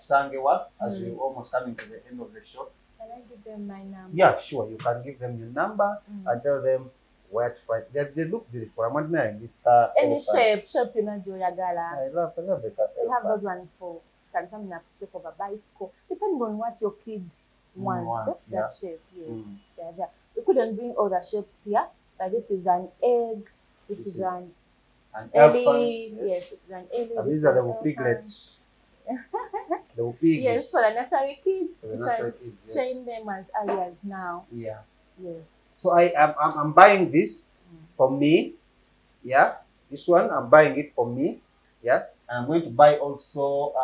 Sangewa, as we're almost coming to the end of the show. Can I give them my number? Yeah, sure. You can give them your number and tell them where to find. They look beautiful. I'm wondering this any shape you know, Joyagala. I love it. We have those ones for can come in a shape of a bicycle, depending on what your kid wants. That shape, yeah. We couldn't bring all the shapes here, but this is an egg, this is an Ellie, yes, this is an Ellie. And these are the piglets. The pigs. Yes, for the nursery kids. For the nursery kids, train them as early as now. Yeah. Yes. So I'm buying this for me. Yeah. This one, I'm buying it for me. Yeah. And I'm going to buy also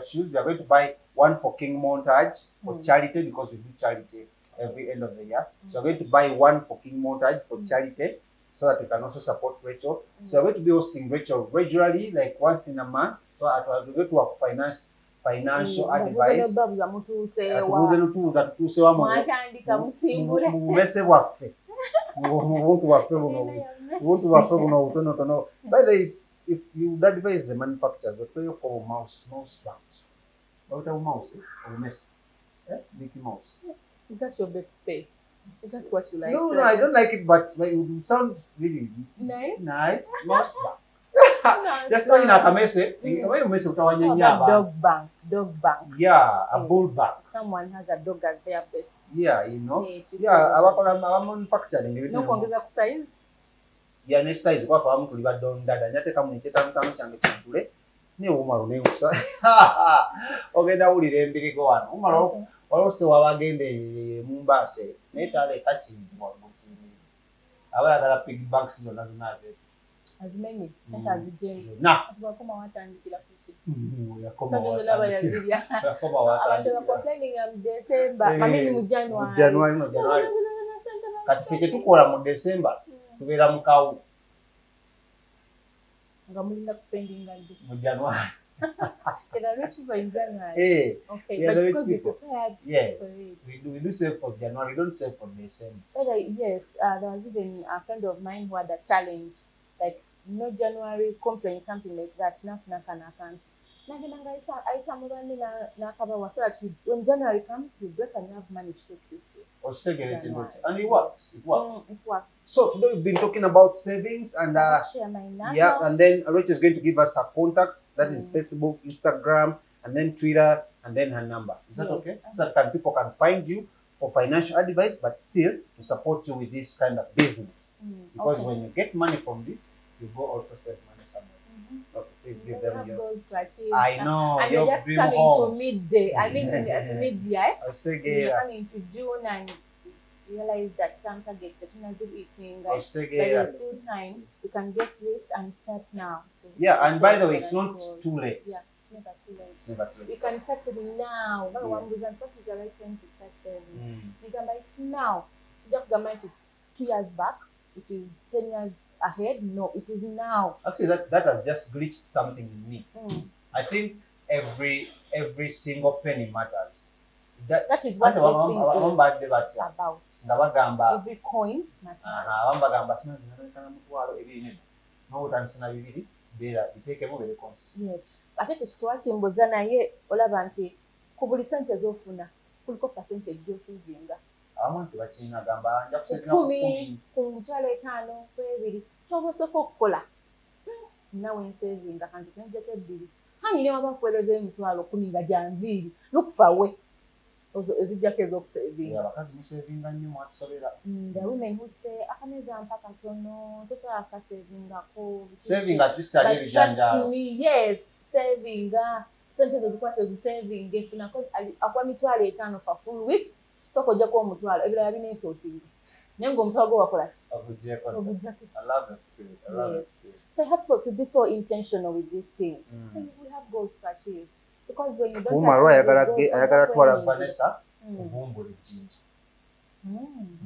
shoes. We are going to buy one for King Montage for charity because we do charity every end of the year. So we're going to buy one for King Montage for charity so that we can also support Rachel. So we're going to be hosting Rachel regularly, like once in a month. So we're going to work financial advice. By the way, if you would advise the manufacturers, we pay for mouse bounce. What a mouse or mess? Mickey Mouse. Is that your best bet? Is that what you like? No, I don't like it, but it would sound really nice. Mouse bank. Just know in a message, dog bank. Yeah, a bull bank. Someone has a dog at their best. Yeah, you know. Our manufacturing. No kuongeza size. Yeah, next size kwa fahamu tuliba don dada nyate kama nicheta mtano change chintule ne umalo ne kusa ogenda wulira embiriko wano umalo walose wabagende mumbase netale kachindwa mukini abagala pig banks zonna zinaze azimenye atazijje na bakoma watandikira kuki yakoma abantu complaining am December mamini mu January kati fike tukola mu December tubeera mukawu nga mulinda spending mu January. In January. Okay, but because you prepared. Yes, we do save for January. We don't save for December. Yes, there was even a friend of mine who had a challenge, like no January complain something like that. So that when January comes, you break and you have money to take you through. And it works. It works. It works. So today we've been talking about savings and share my number. Yeah, and then Rachel is going to give us her contacts. That is Facebook, Instagram, and then Twitter, and then her number. Is that okay? So that people can find you for financial advice, but still to support you with this kind of business. Because when you get money from this, you go also save money somewhere. Okay, please give them your goals to achieve. I know. And you're just coming to midday. I mean, midday. You're coming to June and realize that some targets that you're not eating. But it's still time. You can get this and start now. Yeah, and by the way, it's not too late. Yeah, it's never too late. It's never too late. You can start saving now. What is the right time to start saving? You can buy it now. So it's 2 years back, which is 10 years ahead. No, it is now. Actually, that has just glitched something in me. I think every single penny matters. That is what this thing is about. Every coin matters. Yes. Ate tekitwakimbuza naye olaba nti ku buli sente z'ofuna kuliko percentage gy'osiivinga. Abantu bakina gamba nja kusevinga 10 ku $5 ku 2 ky'oba osooka okukola nawe nsevinga kanti tunajjako 2 hani ne waba kuweereza $10 nga janviiri lukufawe ezijjako ez'okusevinga. Abakazi musevinga nnyo mwatusobera. The women who say akameza mpaka tono tosobola akasevingako. Saving at least ali ebijanja. Yes, savinga sente ezikwata ezisavinga efunako akwa $5 for full week. Soko ojjako $1 ebirala bina ebisootinga naye ng'omutwalo gwo wakola ki? I love the spirit. I love the spirit. So you have to be so intentional with this thing. We have goals to achieve. Because when you don't ayagala twala Vanessa kuvumbula ejjinja.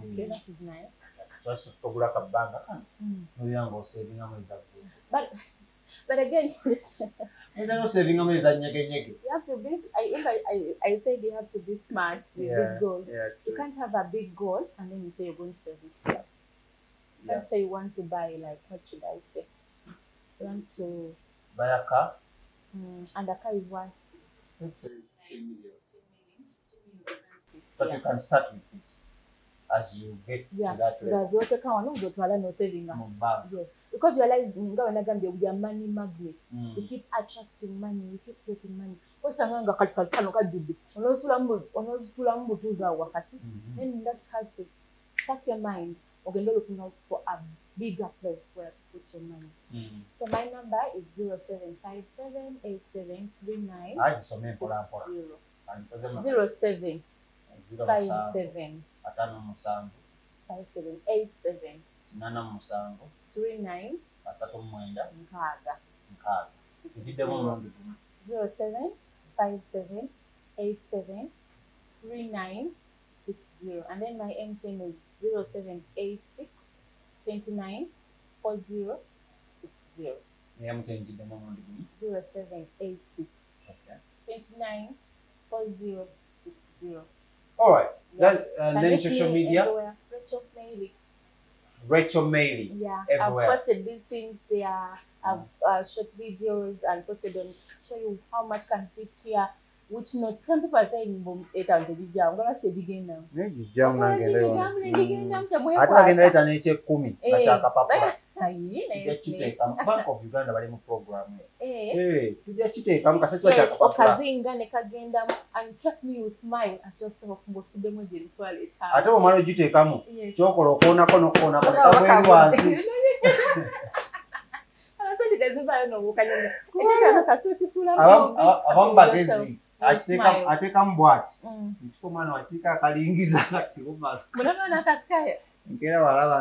Okay, that is nice. Twasho togula kabanga kana. Noyanga osevinga mwezi agwo. But again, no saving amazing nyege. You have to be. I said you have to be smart with this goal. Yeah, you can't have a big goal and then you say you're going to save it here. You can't say you want to buy, like, what should I say? You want to buy a car. And a car is what? Let's say 10 million. But you can start with this as you get to that level. Because you realize we are money magnets. We keep attracting money, we keep getting money. Then that has to pack your mind. Okay, looking out for a bigger place where to put your money. So my number is 0757873960. 0757 0757873960. And then my MTN is 0786294060. 0786 294060. All right. And then social media. Everywhere. Rachel Mailey. Yeah, everywhere. I've posted these things there. I've shot videos and posted on show you how much can fit here. Which not some people are saying 800 I'm gonna say begin now. Bank of Uganda bali mu program. Okazinga ne kagenda and trust me you smile at yourself ngosudemu je litwale ta. Ate omalo giteekamu chokola okona kono kona kagwe wansi. tezivayo n'obukanyonyo ekitano kasi okisulamu abamu bagezi ateekamu bw'ati ekikomano akiika akalingiza nga kirumala mulaba n'akasikayo nkeera walaba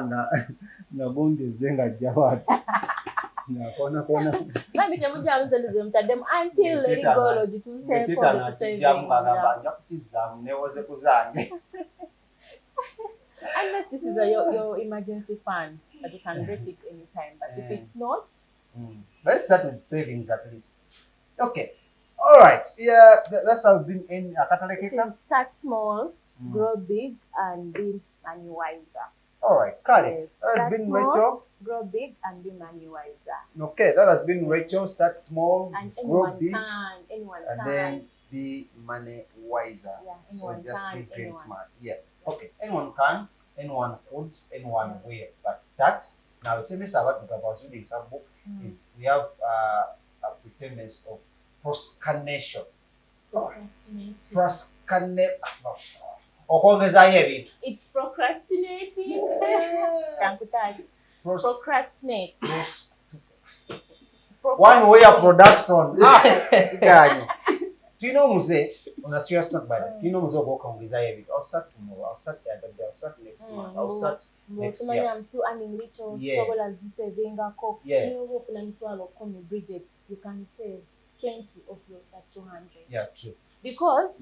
nga gondeze ng'ajja bw'ati ng'akoonakona bambi temujjamuzeneze mutaddemu until erigolo gituuseeko ekitano akijjamu kagamba nja kukizzaamu neewoze ku zange. Unless this is your emergency fund, but you can break it anytime. But if it's not, let's start with savings at least. Okay, all right. Yeah, that's how we've been in Akatalekeka. Start small, grow big, and be money wiser. All right, Kali. Yes. That has been Small, Rachel. grow big, and be money wiser. Okay, that has been Rachel. Start small, And grow anyone big, can, anyone and can. then be money wiser. Yeah, So anyone just can, be very anyone. smart. Yeah. Okay, anyone can, anyone could, anyone will. But start now. Tell me about the reading some book is we have a pretendence of proscanation. Procrastinating. Okwongezayo ebintu. It's procrastinating. Kankutali. Procrastinate. One way of production. Do you know Muze? On a serious note, by the way, do you know Muze will ongezayo ebintu? I'll start tomorrow. I'll start the other day. I'll start next month. I'll start next year. I'm still earning little. Yeah. Sobola zisevingako. Yeah. You work na mitwalo 10 Bridget. You can save 20 of your that 200. Yeah, true. Because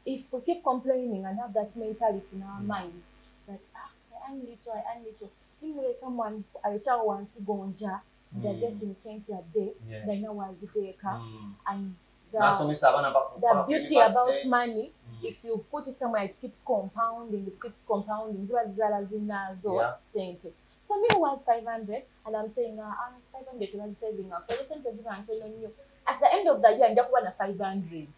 if we keep complaining and have that mentality in our minds that I earn little. Anyway, someone alichawa wansi gonja, they're getting 20 a day. Yeah. They know waziteka and The the beauty about money, if you put it somewhere, it keeps compounding. Zala zinazo sente. So me wants 500, and I'm saying, 500 was saving up. At the end of the year, I'm just 500.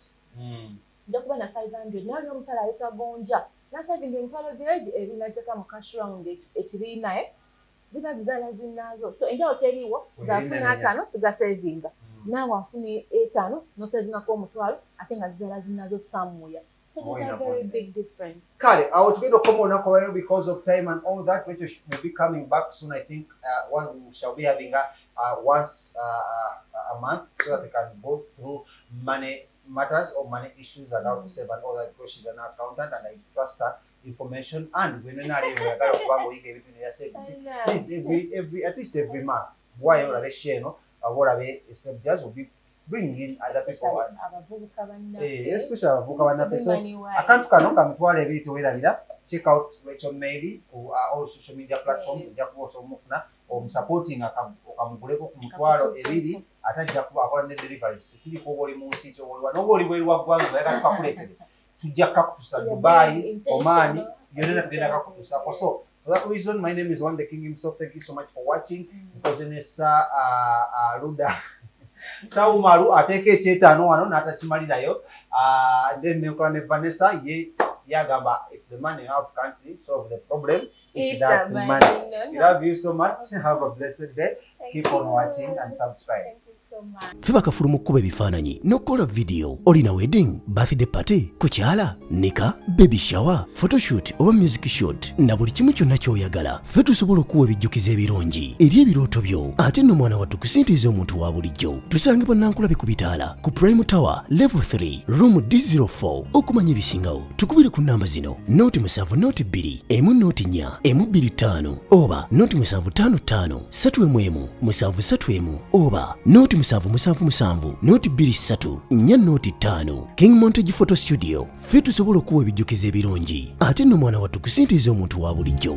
Just 500. Now you're telling me bonja. Now saving the entire village, every night I come cash round it. It's really nice. Zala zinazo. So in your tell you what, the saving. Now wafuni 8 no saving ko mutwalo ate nga zala zinazo somewhere. So there's a very big difference. Kale, I was going to come on Akoyo because of time and all that, which will be coming back soon. I think we shall be having once a month so that we can go through money matters or money issues and how to save and all that, because she's an accountant and I trust her information. And when you please at least every month, why you are sharing, will be bringing other people especially abavubuka bannaffe. So akantu kano kamitwala ebiri teweerabira. Check out Rachel Mary who are all social media platforms. Ojja kuba osobola omufuna omusupporting okamuguleko ku mitwalo ebiri ate ajja kuba akola ne deliveries. Tekiriko oba oli mu nsi ky'oliwa n'oba oli bweru wa ggwanga naye tukakuleetere tujja kukakutuusa Dubai, Oman, yonna tugenda kakutuusako. So for that reason, my name is One the King himself. Thank you so much for watching. Because in this Luda Saumaru ateke ekyetaano wano n'atakimalirayo. Then nekola ne Vanessa ye yagamba if the money have country solve the problem, it's that money. We love you so much. Have a blessed day. Keep on watching and subscribe. Fiba kafulu mukube bifaananyi n'okola video olina wedding, birthday party, kukyala, nika, baby shower, photoshoot oba music shoot na buli kimu kyonna ky'oyagala. Ffe tusobola okuwa ebijjukizo ebirungi eri ebirooto byo ate nno mwana wattu kusintiiza omuntu wa bulijjo. Tusange Bonnankulabe ku Bitaala ku Prime Tower Level 3 Room D04. Okumanya ebisingawo tukubire ku nnamba zino: 0702 104 125 oba 0755 311 731 oba 0777 23 405. King Montage Photo Studio. Ffe tusobola okuwa ebijjukizo ebirungi ate nno mwana wattu kusintiiza omuntu wa bulijjo.